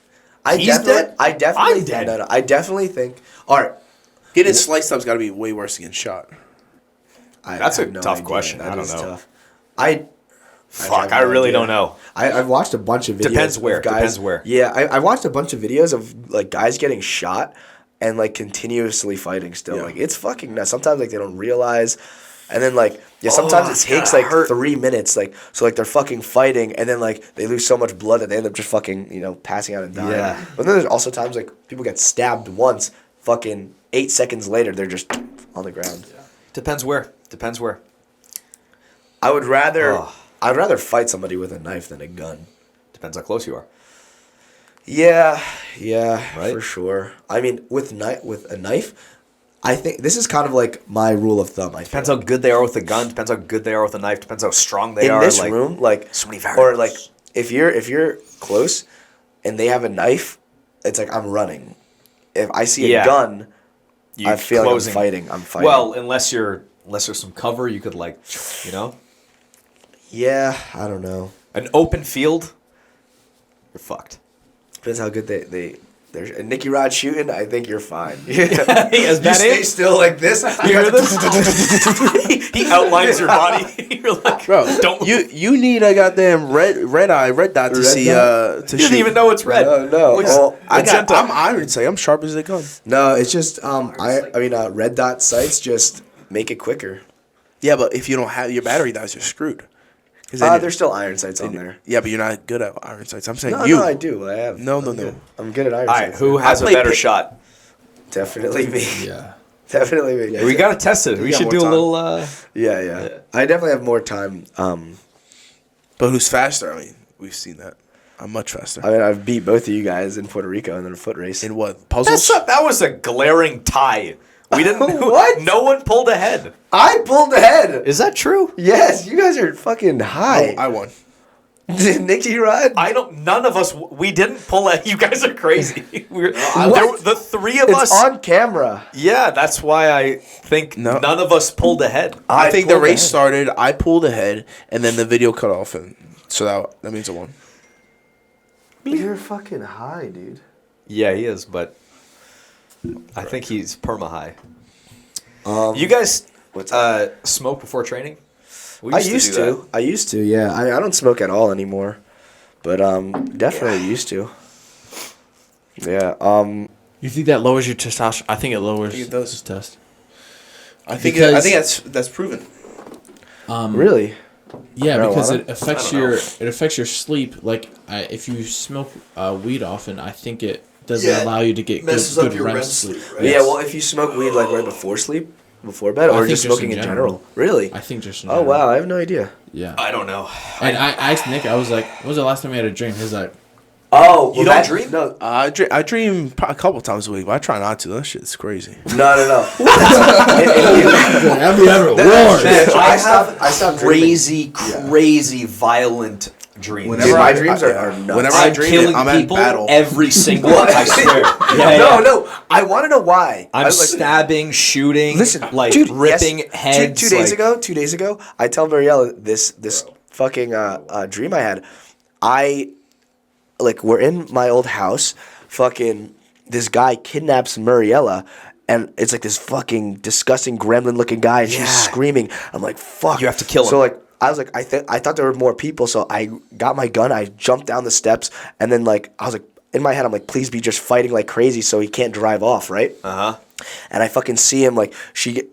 He's dead? I definitely. I'm dead. No, I definitely think. All right. Getting sliced up's got to be way worse than getting shot. That's have a no tough idea. question. That I don't is know. Tough. I Fuck, have I no really idea. don't know. I've watched a bunch of videos. Depends where, Of guys, depends where. Yeah, I watched a bunch of videos of like guys getting shot and like continuously fighting still. Yeah. Like it's fucking nuts. Sometimes like they don't realize, and then like sometimes it takes like 3 minutes. Like so like they're fucking fighting and then like they lose so much blood that they end up just fucking passing out and dying. Yeah. But then there's also times like people get stabbed once. Fucking 8 seconds later they're just on the ground. Depends where. I would rather. Oh. I'd rather fight somebody with a knife than a gun. Depends how close you are. Yeah, Right? for sure. I mean, with a knife, I think this is kind of like my rule of thumb. Depends how good they are with a gun. Depends how good they are with a knife. Depends how strong they in are. this like, room, like so many or variables. like if you're close and they have a knife, it's like I'm running. If I see a Yeah. gun, you I feel closing. like I'm fighting. Well, unless there's some cover, you could yeah, I don't know. an open field. You're fucked. Depends how good they're Nicky Rod shooting. I think you're fine. He has You bad stay aim. still like this. You hear this? He outlines your body. You're like, Bro, don't. you need a goddamn red dot to Red see dot? to You didn't shoot. even know it's red. No. Looks Well, magenta. I'm iron sight. I'm sharp as they come. No, it's just red dot sights just make it quicker. Yeah, but if you don't have your battery dies, you're screwed. 'Cause then There's still iron sights on there. yeah, but you're not good at iron sights. I'm saying No, you. I do. I have. No. I'm good at iron All right, sights. who has a play better pick- shot? Definitely me. Yeah. Definitely me. We gotta test it. We got should more do a time. little. Yeah. I definitely have more time. But who's faster? I mean, we've seen that. I'm much faster. I mean, I've beat both of you guys in Puerto Rico and then a foot race. In what puzzles? That was a glaring tie. We didn't. What? No one pulled ahead. I pulled ahead. Is that true? Yes, you guys are fucking high. I won. Nicky Rod? None of us, we didn't pull ahead. You guys are crazy. The three of It's us. on camera. Yeah, that's why I think none of us pulled ahead. I think the pulled race ahead. started. I pulled ahead, and then the video cut off, and so that means I won. You're fucking high, dude. Yeah, he is, but I think he's perma high. You guys smoke before training? We I used to. Yeah. I don't smoke at all anymore, but definitely used to. Yeah. You think that lowers your testosterone? I think it lowers. I think it does. his test. I think that's proven. Really? Yeah, because Marijuana? it affects your sleep. Like if you smoke weed often, I think it doesn't allow you to get good REM sleep. right? Yeah. Well, if you smoke weed like right before sleep, before bed, or think just just smoking in in general. general. Really? I think just. In Oh general. wow, I have no idea. Yeah. I don't know. And I asked Nick. I was like, "When was the last time you had a dream?" He's like, Oh, You don't dream? No, I dream a couple times a week, but I try not to. That shit's crazy. no. "Have you ever I stopped dreaming. Crazy, violent dreams. Dude, my dreams are nuts. Whenever I dream, killing I'm at people battle. every single one. I swear. No. I want to know why. I'm stabbing, shooting, Listen, like dude, ripping yes, heads. Two days ago, I tell Mariella this fucking dream I had. We're in my old house. Fucking this guy kidnaps Mariella. And it's like this fucking disgusting gremlin-looking guy, and she's screaming. I'm like, fuck. You have to kill him. So like, I was like, I thought there were more people, so I got my gun. I jumped down the steps, and then like I was like, in my head, I'm like, please be just fighting like crazy, so he can't drive off, right? And I fucking see him like she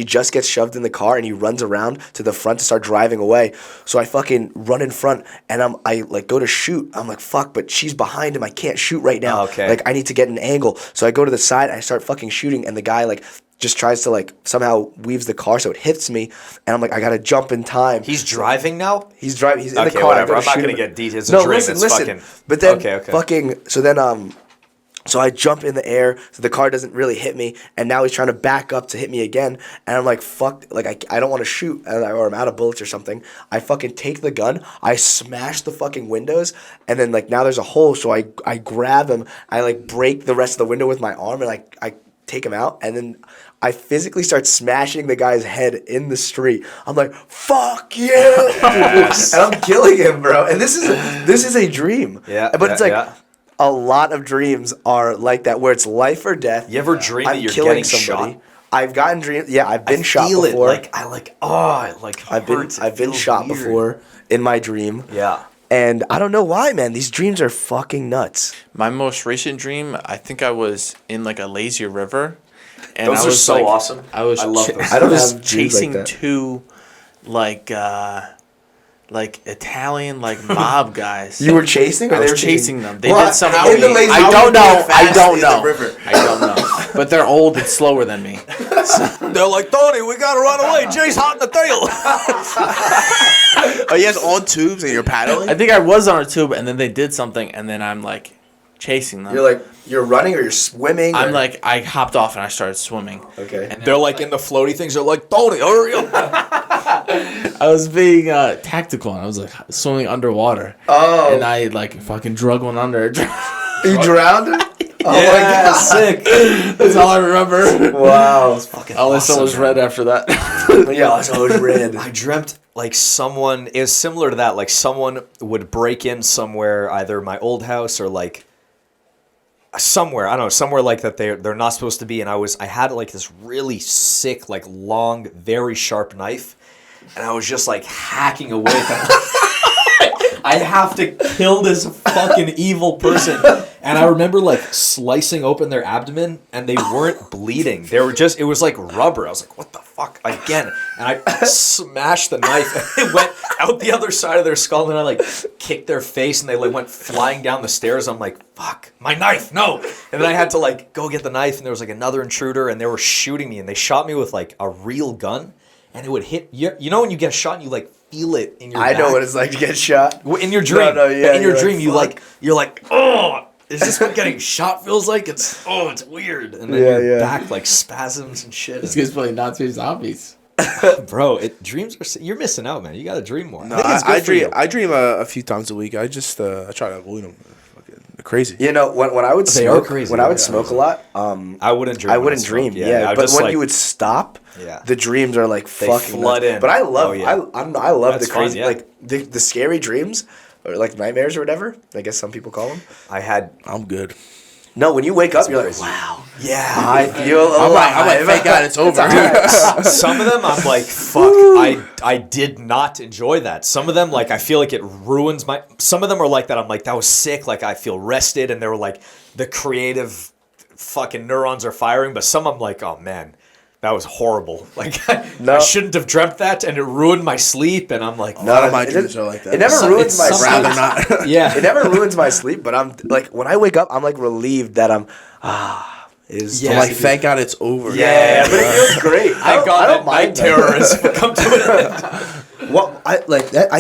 just gets shoved in the car, and he runs around to the front to start driving away. So I fucking run in front, and I like go to shoot. I'm like, fuck, but she's behind him. I can't shoot right now. Okay. Like I need to get an angle. So I go to the side. I start fucking shooting, and the guy like just tries to like somehow weaves the car so it hits me, and I'm like, I gotta jump in time. He's driving now? He's driving. He's in the Okay, car. whatever. I I'm not shoot gonna him. get details. No, A dream. listen. It's fucking. But then Okay. fucking. So then so I jump in the air, so the car doesn't really hit me, and now he's trying to back up to hit me again, and I'm like, fuck, like I don't want to shoot, or I'm out of bullets or something. I fucking take the gun, I smash the fucking windows, and then like now there's a hole, so I grab him, I like break the rest of the window with my arm, and I take him out, and then I physically start smashing the guy's head in the street. I'm like, fuck you! And I'm killing him, bro. And this is a dream. Yeah, But it's like yeah. a lot of dreams are like that, where it's life or death. You ever dream that I'm you're killing getting somebody. shot? I've gotten dreams. Yeah, I've been shot feel before. It. I've been shot weird. before in my dream. Yeah. And I don't know why, man. These dreams are fucking nuts. My most recent dream, I think I was in like a lazy river, and Those I are was so like, awesome. I was I love those. I don't was have dreams like chasing that. two like Italian like mob guys. You were chasing, or I they were was chasing them. They What? did something. How in the lazy I river don't know. going I fast don't in the know. river? I don't know. But they're old and slower than me. They're like, Tony, we gotta run away. Jay's hot in the tail. Oh, you guys on tubes and you're paddling? I think I was on a tube, and then they did something, and then I'm like chasing them. You're running or you're swimming. I'm or- like, I hopped off and I started swimming. okay. And They're like in the floaty things. They're like, Tony, hurry up. I was being tactical, and I was like swimming underwater. Oh. And I like fucking drug one under. You drowned? Oh my god. sick. That's all I remember. Wow. Unless I was red after that. Yeah, it's always red. I dreamt like someone is similar to that. Like someone would break in somewhere, either my old house or like somewhere. I don't know, somewhere like that they're not supposed to be. And I had like this really sick, like long, very sharp knife, and I was just like hacking away. I have to kill this fucking evil person. And I remember like slicing open their abdomen, and they weren't bleeding. They were just, it was like rubber. I was like, what the fuck? Again. And I smashed the knife, and it went out the other side of their skull, and I like kicked their face, and they like went flying down the stairs. I'm like, fuck, my knife, no. And then I had to like go get the knife, and there was like another intruder, and they were shooting me, and they shot me with like a real gun, and it would hit, you know when you get a shot and you like feel it in your I back? know what it's like to get shot. In your dream. No, yeah, in your you're dream, like, you're like, oh, is this what getting shot feels like? It's weird. And then your back like spasms and shit. This guy's playing not serious hobbies. Bro, dreams are. You're missing out, man. You got to dream more. No, I dream a few times a week. I just I try to avoid them. They're crazy. You know, when I would They smoke, are crazy. when I would smoke a lot, I wouldn't dream. I when wouldn't smoked. dream. I Yeah, would but just, when like, you would stop, Yeah. the dreams are like They fucking flood nuts. in. But I love, Oh, yeah. I love That's the crazy, yeah. like the scary dreams, or like nightmares or whatever. I guess some people call them. I'm good. No, when you wake up, you're crazy. like, wow, yeah, I feel alive. I'm like, thank God it's over. Some of them I'm like, fuck, I did not enjoy that. Some of them, like, I feel like it ruins my... Some of them are like that. I'm like, that was sick. Like, I feel rested. And they were like, the creative fucking neurons are firing. But some I'm like, oh, man, that was horrible. Like, No. I shouldn't have dreamt that. And it ruined my sleep. And I'm like, None of my it dreams doesn't- are like that. It never Some- ruins it's my some- sleep. rather not. yeah. It never ruins my sleep, but I'm like, when I wake up, I'm like relieved that I'm, is Yeah. I'm like, thank God it's over. Yeah. but it feels great. Thank God that night terror has come to an end. Well, I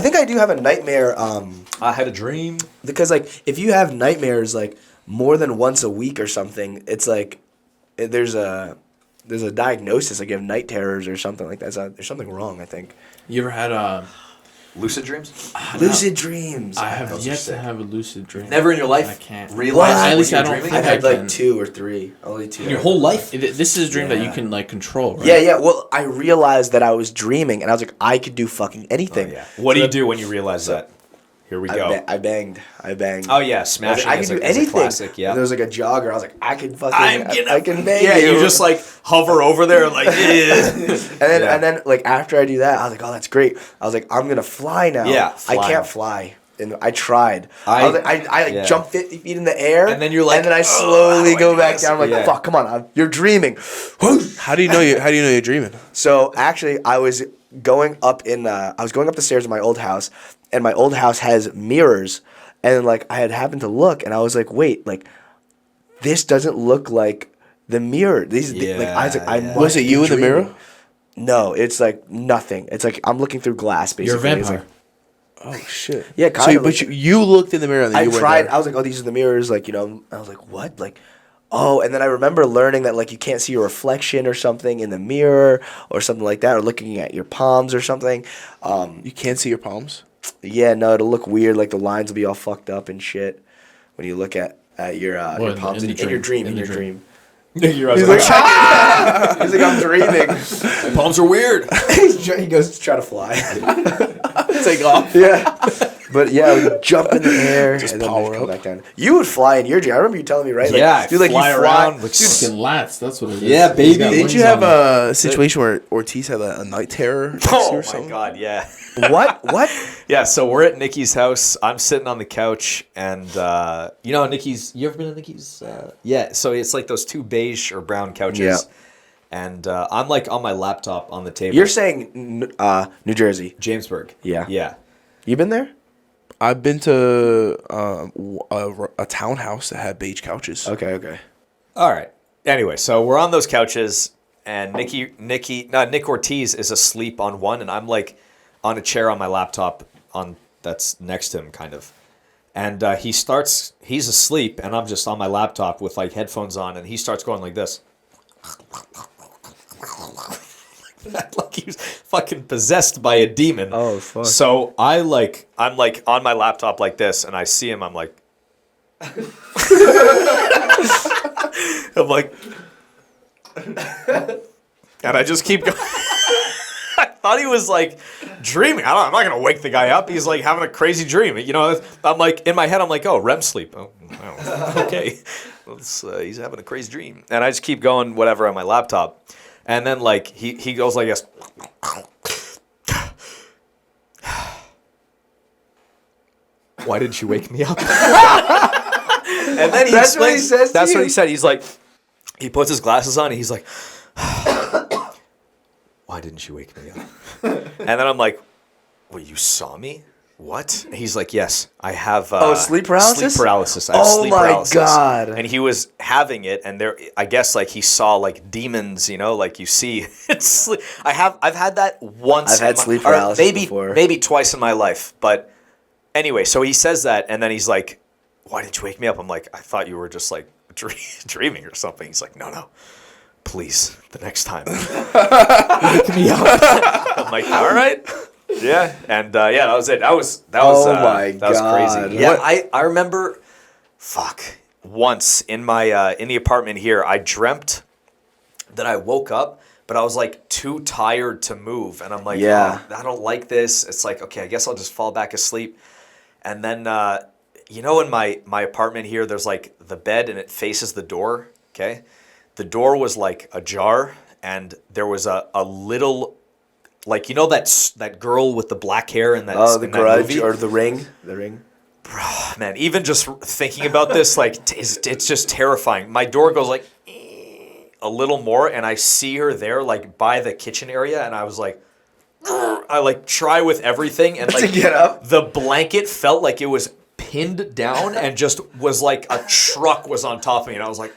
think I do have a nightmare. I had a dream. Because like if you have nightmares like more than once a week or something, it's like there's a diagnosis, like you have night terrors or something like that. There's something wrong, I think. You ever had Lucid dreams? Lucid dreams. I have Those are yet sick. to have a lucid dream. Never in your life? I can't. Realize At when least you're I don't dreaming? think I've had I like can. 2 or 3, only 2. In your whole life? This is a dream that you Yeah. can like control, right? Yeah. Well, I realized that I was dreaming, and I was like, I could do fucking anything. What do you do when you realize that? Here we go. I banged. Oh yeah, I was smashing. like, I could do anything. Classic, yeah. And there was like a jogger. I was like, I could fucking. I can bang. Yeah, you you just like hover over there, like. And then like after I do that, I was like, oh, that's great. I was like, I'm gonna fly now. Yeah, I flying. can't fly. And I tried. I- I was like, I like yeah. jumped 50 feet in the air, And then you're like, and then I "Oh, slowly how do I go do back this?" down. I'm like, Yeah. fuck, come on, you're dreaming. How do you know you're dreaming? So actually, I was going up the stairs in my old house, and my old house has mirrors, and like I had happened to look, and I was like, wait, like this doesn't look like the mirror. Like I was like, I Yeah. must Was it be you in the dreaming. mirror? No, it's like nothing. It's like I'm looking through glass, basically. You're a It's vampire. like- Oh shit. Yeah, So, kinda. but you looked in the mirror and then I you went tried. there. I was like, oh, these are the mirrors. Like, you know, I was like, what? Like, oh, and then I remember learning that like you can't see your reflection or something in the mirror or something like that, or looking at your palms or something. You can't see your palms. Yeah, no, it'll look weird. Like the lines will be all fucked up and shit when you look at your Well, palms in in the your dream. dream. In In your the dream. You're He's like, he's like, I'm dreaming. my palms are weird. He goes to try to fly. Take off. Yeah. But yeah, we jump in the air Just and then power come up. back down. You would fly in your dream. I remember you telling me, right? Yeah, I dude, like fly you around with Fucking lats, that's what it is. Yeah, He's baby. got Didn't wings you have on a situation where Ortiz had a night terror? Oh or my something? god, yeah. What? Yeah, so we're at Nicky's house. I'm sitting on the couch, and you know Nicky's. You ever been to Nicky's? Yeah. So it's like those 2 beige or brown couches. Yeah. And I'm like on my laptop on the table. You're saying New Jersey. Jamesburg. Yeah. Yeah. You been there? I've been to a townhouse that had beige couches. Okay. All right. Anyway, so we're on those couches, and Nick Ortiz is asleep on one, and I'm like on a chair on my laptop that's next to him, kind of. And he's asleep, and I'm just on my laptop with like headphones on, and he starts going like this. Like he was fucking possessed by a demon. Oh, fuck. So I'm like on my laptop like this, and I see him. I'm like, I'm like, and I just keep going. I thought he was like dreaming. I'm not gonna wake the guy up. He's like having a crazy dream. You know, I'm like in my head. I'm like, oh, REM sleep. Oh, okay. He's having a crazy dream, and I just keep going whatever on my laptop. And then, like, he goes like this. Why didn't you wake me up? And then he That's what he explains. says to That's what you? he said. He's like, he puts his glasses on, and he's like, why didn't you wake me up? And then I'm like, well, you saw me? What? And he's like, yes, I have sleep paralysis? Sleep paralysis. I have Oh sleep my paralysis. God. And he was having it, and there, I guess, like he saw like demons, you know, like you see. I've had that once. I've had in my- sleep or paralysis maybe before. maybe twice in my life. But anyway, so he says that, and then he's like, why didn't you wake me up? I'm like, I thought you were just like dreaming or something. He's like, no, please, the next time. Wake me up. I'm like, all right. Yeah, and that was it. That was my that was God. crazy. Yeah, I remember, once in my in the apartment here, I dreamt that I woke up, but I was like too tired to move, and I'm like, I don't like this. It's like, okay, I guess I'll just fall back asleep, and then in my apartment here, there's like the bed and it faces the door. Okay, the door was like ajar, and there was a little. Like, that girl with the black hair and that The in Grudge that movie? or The Ring. The Ring. Bro, man, even just thinking about this, like, it's just terrifying. My door goes like a little more, and I see her there, like, by the kitchen area, and I was like, I like try with everything, and like to get up. The blanket felt like it was pinned down, and just was like a truck was on top of me, and I was like,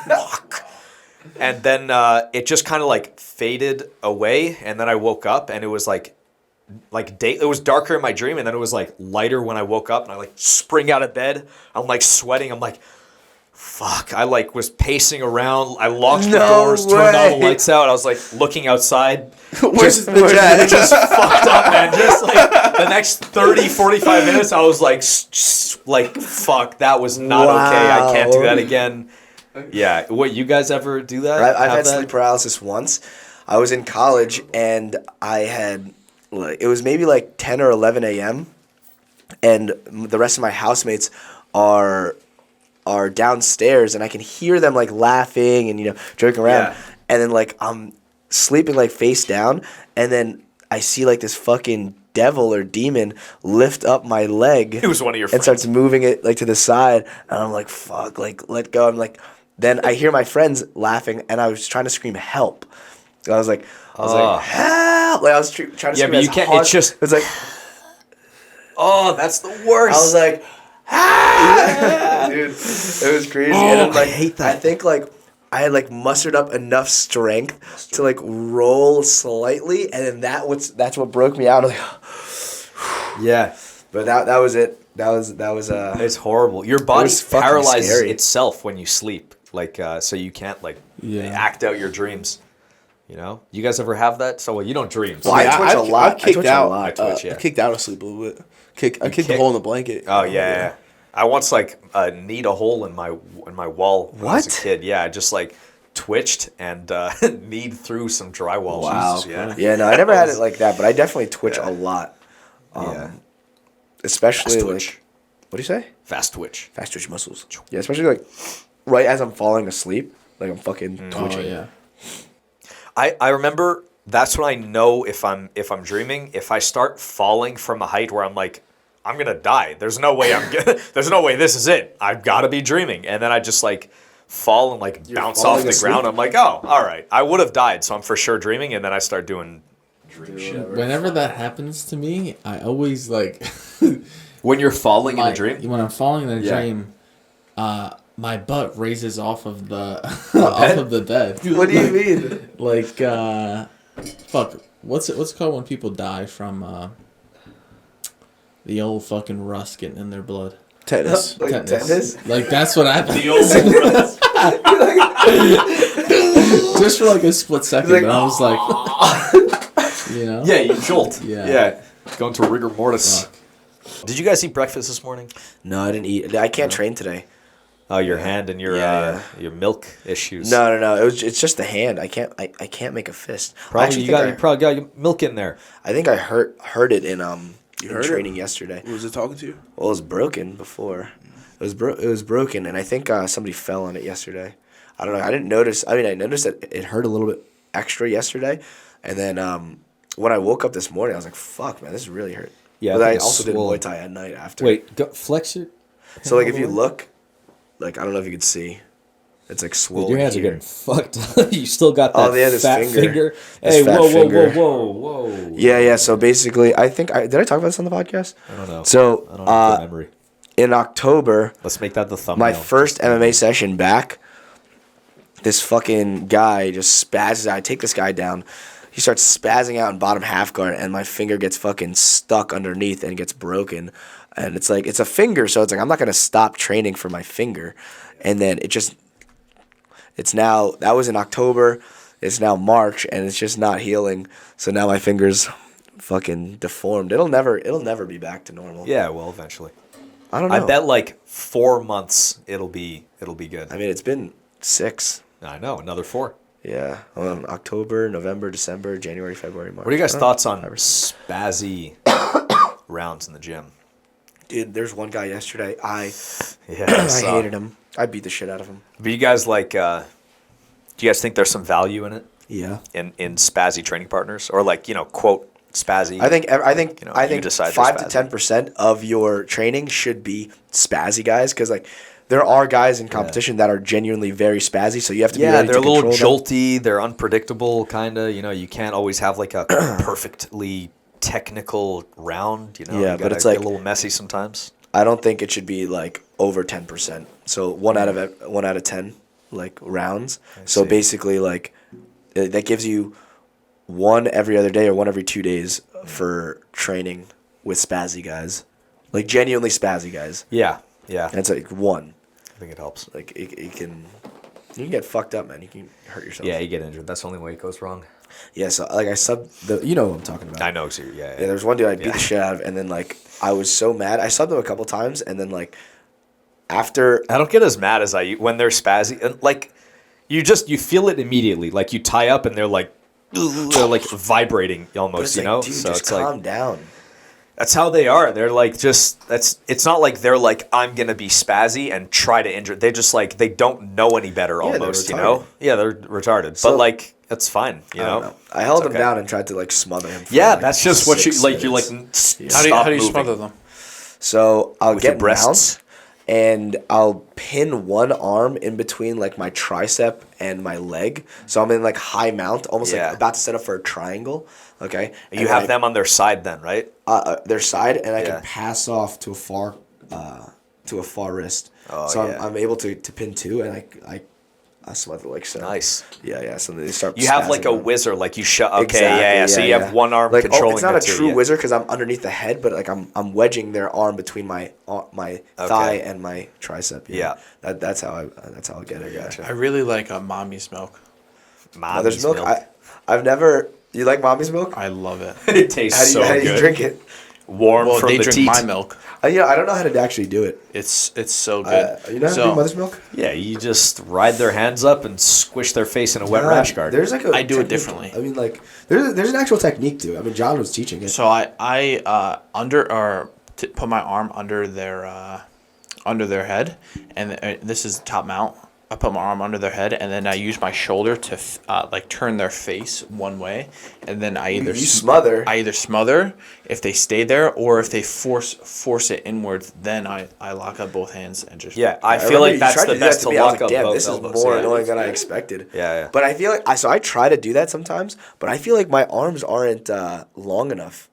fuck. And then it just kind of like faded away, and then I woke up, and it was like day. It was darker in my dream, and then it was like lighter when I woke up, and I like spring out of bed. I'm like sweating. I'm like, fuck. I like was pacing around. I locked the doors, turned all the lights out. I was like looking outside. Where's the jet? Just fucked up, man. Just like the next 30, 45 minutes, I was like, fuck. That was not okay. I can't do that again. Yeah. What, you guys ever do that? I've had sleep paralysis once. I was in college, and I had, it was maybe like 10 or 11 a.m., and the rest of my housemates are downstairs, and I can hear them like laughing and joking around, and then like I'm sleeping like face down, and then I see like this fucking devil or demon lift up my leg. It was one of your friends. And starts moving it like to the side, and I'm like, fuck, like let go. I'm like, then I hear my friends laughing, and I was trying to scream help. I was like help! Like I was trying to scream. Yeah, but you can't. Hard. It's just. It's like, oh, that's the worst. I was like, dude, it was crazy. And then, like, I hate that. I think like I had like mustered up enough strength to like roll slightly, and then that's what broke me out. I was like, yeah, but that was it. That was it's horrible. Your body fucking paralyzes scary. itself when you sleep, like so you can't like act out your dreams. You guys ever have that? So you don't dream. Well, I twitch a lot. I've kicked out. I twitch, yeah. I kicked out of sleep a little bit. I kicked a hole in the blanket. Oh yeah. I once like kneed a hole in my wall when I was a kid. Yeah, I just like twitched and kneed through some drywall. Wow. Jesus, Yeah. No, I never had it like that, but I definitely twitch a lot. Especially Fast like, twitch. what do you say? Fast twitch. Fast twitch muscles. Yeah, especially like right as I'm falling asleep, like I'm fucking twitching. Oh, yeah. I remember that's when I know if I'm dreaming. If I start falling from a height where I'm like, I'm gonna die. There's no way there's no way this is it. I've got to be dreaming. And then I just like fall and like bounce off the ground. I'm like, oh, all right. I would have died, so I'm for sure dreaming. And then I start doing dream shit. Whenever that happens to me, I always like. When you're falling in a dream. When I'm falling in a dream, my butt raises off of the off of the bed. What do you mean? Like, fuck. What's it called when people die from the old fucking rust getting in their blood? Tetanus. Like tetanus? Like that's what happens. The old rust. Just for like a split second, like, and I was like, Yeah, you jolt. Yeah. Going to rigor mortis. Fuck. Did you guys eat breakfast this morning? No, I didn't eat. I can't train today. Oh, your hand and your your milk issues. No. It's just the hand. I can't make a fist. Probably you probably got your milk in there. I think I hurt it in training yesterday. Was it talking to you? Well, it was broken before. It was broken, and I think somebody fell on it yesterday. I don't know. I didn't notice. I mean, I noticed that it hurt a little bit extra yesterday, and then when I woke up this morning, I was like, "Fuck, man, this really hurt." Yeah, but I also did Muay Thai at night after. Wait, flex it. So like, if you look, like I don't know if you could see, it's like swollen. Your hands here. are getting fucked up. You still got that this fat finger. Hey, fat whoa, finger. whoa. Yeah. So basically, I think did I talk about this on the podcast? I don't know. So I don't have good memory. in October, Let's make that the thumbnail. my first MMA session back, this fucking guy just spazzes out. I take this guy down. He starts spazzing out in bottom half guard, and my finger gets fucking stuck underneath and gets broken. And it's like, it's a finger, so it's like, I'm not going to stop training for my finger. And then it's now, that was in October, it's now March, and it's just not healing. So now my finger's fucking deformed. It'll never be back to normal. Yeah, well, eventually. I don't know. I bet like 4 months it'll be good. I mean, it's been 6. I know, another 4. Yeah. October, November, December, January, February, March. What are you guys' thoughts on Spassy rounds in the gym? Dude, there's one guy yesterday. I Yeah, hated him. I beat the shit out of him. But you guys do you guys think there's some value in it? Yeah. In Spassy training partners? Or like, quote, Spassy? I think you decide 5 you're to 10% of your training should be Spassy guys, because like there are guys in competition that are genuinely very Spassy, so you have to be ready they're to a little control them. jolty, they're unpredictable kind of, you can't always have like a perfectly technical round, Yeah, you but it's get like- a little messy sometimes. I don't think it should be like over 10%. So 1 out of 10 like rounds. So see. basically like that gives you 1 every other day or 1 every 2 days for training with Spassy guys, like genuinely Spassy guys. Yeah. That's like 1. I think it helps. Like you can get fucked up, man. You can hurt yourself. Yeah, you get injured. That's the only way it goes wrong. Yeah. So like I subbed the, you know what I'm talking about. I know. So, Yeah, there was one dude I beat the shit out of, and then like I was so mad. I subbed him a couple times, and then like after I don't get as mad as when they're Spassy. And like you feel it immediately. Like you tie up and they're like vibrating almost, Dude, so just it's calm like down. that's how they are. They're like it's not like they're like I'm gonna be Spassy and try to injure. They just like they don't know any better they're almost, retarded. Yeah, they're retarded. So- but like that's fine, I don't know. I held him okay. down and tried to like smother him. For, Yeah, like, that's just what you 6 like. You're like minutes. How do you moving. smother them? So I'll With your get breasts? mounts, and I'll pin one arm in between like my tricep and my leg. So I'm in like high mount, almost Yeah. like about to set up for a triangle. Okay, You have them on their side then, right? their side, and I Yeah. can pass off to a far wrist. Oh, so yeah. I'm able to pin 2, and I smother like so. Nice. Yeah. So they start. You have like a spazzing out. whizzer, like you shut. Okay, Exactly, So you have one arm like, controlling. it's not the a two, true yeah. whizzer because I'm underneath the head, but like I'm wedging their arm between my thigh and my tricep. Yeah. That's how I get it. Gotcha. I really like mommy's milk. Mother's milk. I've never. You like mommy's milk? I love it. It tastes How do you good. drink it? Warm Well, from they the drink teat. my milk. I don't know how to actually do it. It's so good. You know how to do mother's milk? Yeah, you just ride their hands up and squish their face in a wet rash guard. There's like I do it technique. differently. I mean, like there's an actual technique to it. I mean, John was teaching it. So I put my arm under their head, and this is top mount. I put my arm under their head, and then I use my shoulder to like turn their face one way, and then I either you smother. I either smother if they stay there, or if they force it inwards. Then I lock up both hands and just I feel remember like you that's tried the do that best to me. I was lock like, up damn, both this elbows. is more Yeah. annoying than I expected. Yeah. But I feel like I try to do that sometimes, but I feel like my arms aren't long enough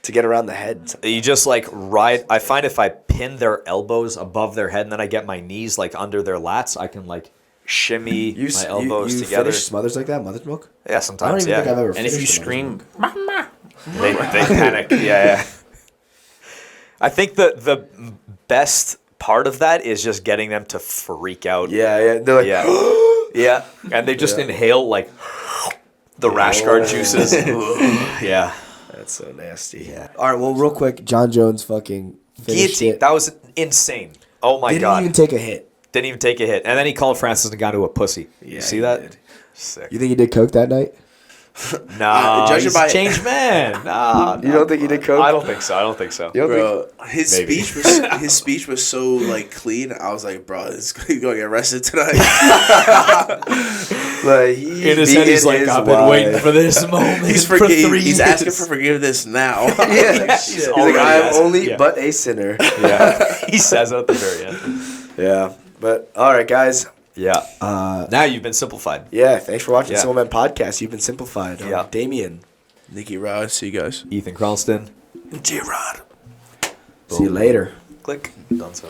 to get around the head. You just like ride. I find if I pin their elbows above their head and then I get my knees like under their lats, I can like shimmy my elbows you together. finish smothers like that, mother's milk? Yeah, I don't sometimes. even think I've Yeah, ever. and if you finished a mother's scream, milk. they panic. Yeah. I think the best part of that is just getting them to freak out. Yeah, they're like, Yeah, and they just inhale like the rash guard juices. Yeah. That's so nasty. Yeah. All right, well, real quick, John Jones fucking finished Guillotine. it. That was insane. Oh my Didn't god. even take a hit. Didn't even take a hit. And then he called Francis Ngannou a pussy. Yeah, You see he that? did. Sick. You think he did coke that night? No, judging he's by- a changed man. No, You don't think he did coke? I don't think so. You don't Bro, his Maybe. speech was so like clean. I was like, bro, he's gonna get arrested tonight. Like, he's In his head, he's beating like, his I've been wife. waiting for this moment for 3 years. He's asking for forgiveness now. Yeah, He's he's like, already I am asking- only yeah. but a sinner. Yeah, he says it at the very end. Yeah, but all right, guys. Yeah. Now you've been simplified. Yeah, thanks for watching Yeah. Single Man Podcast. You've been simplified. Yeah. Damien. Nicky Rod, see you guys. Ethan Crelinsten. JayRod. See you later. Click. Done so.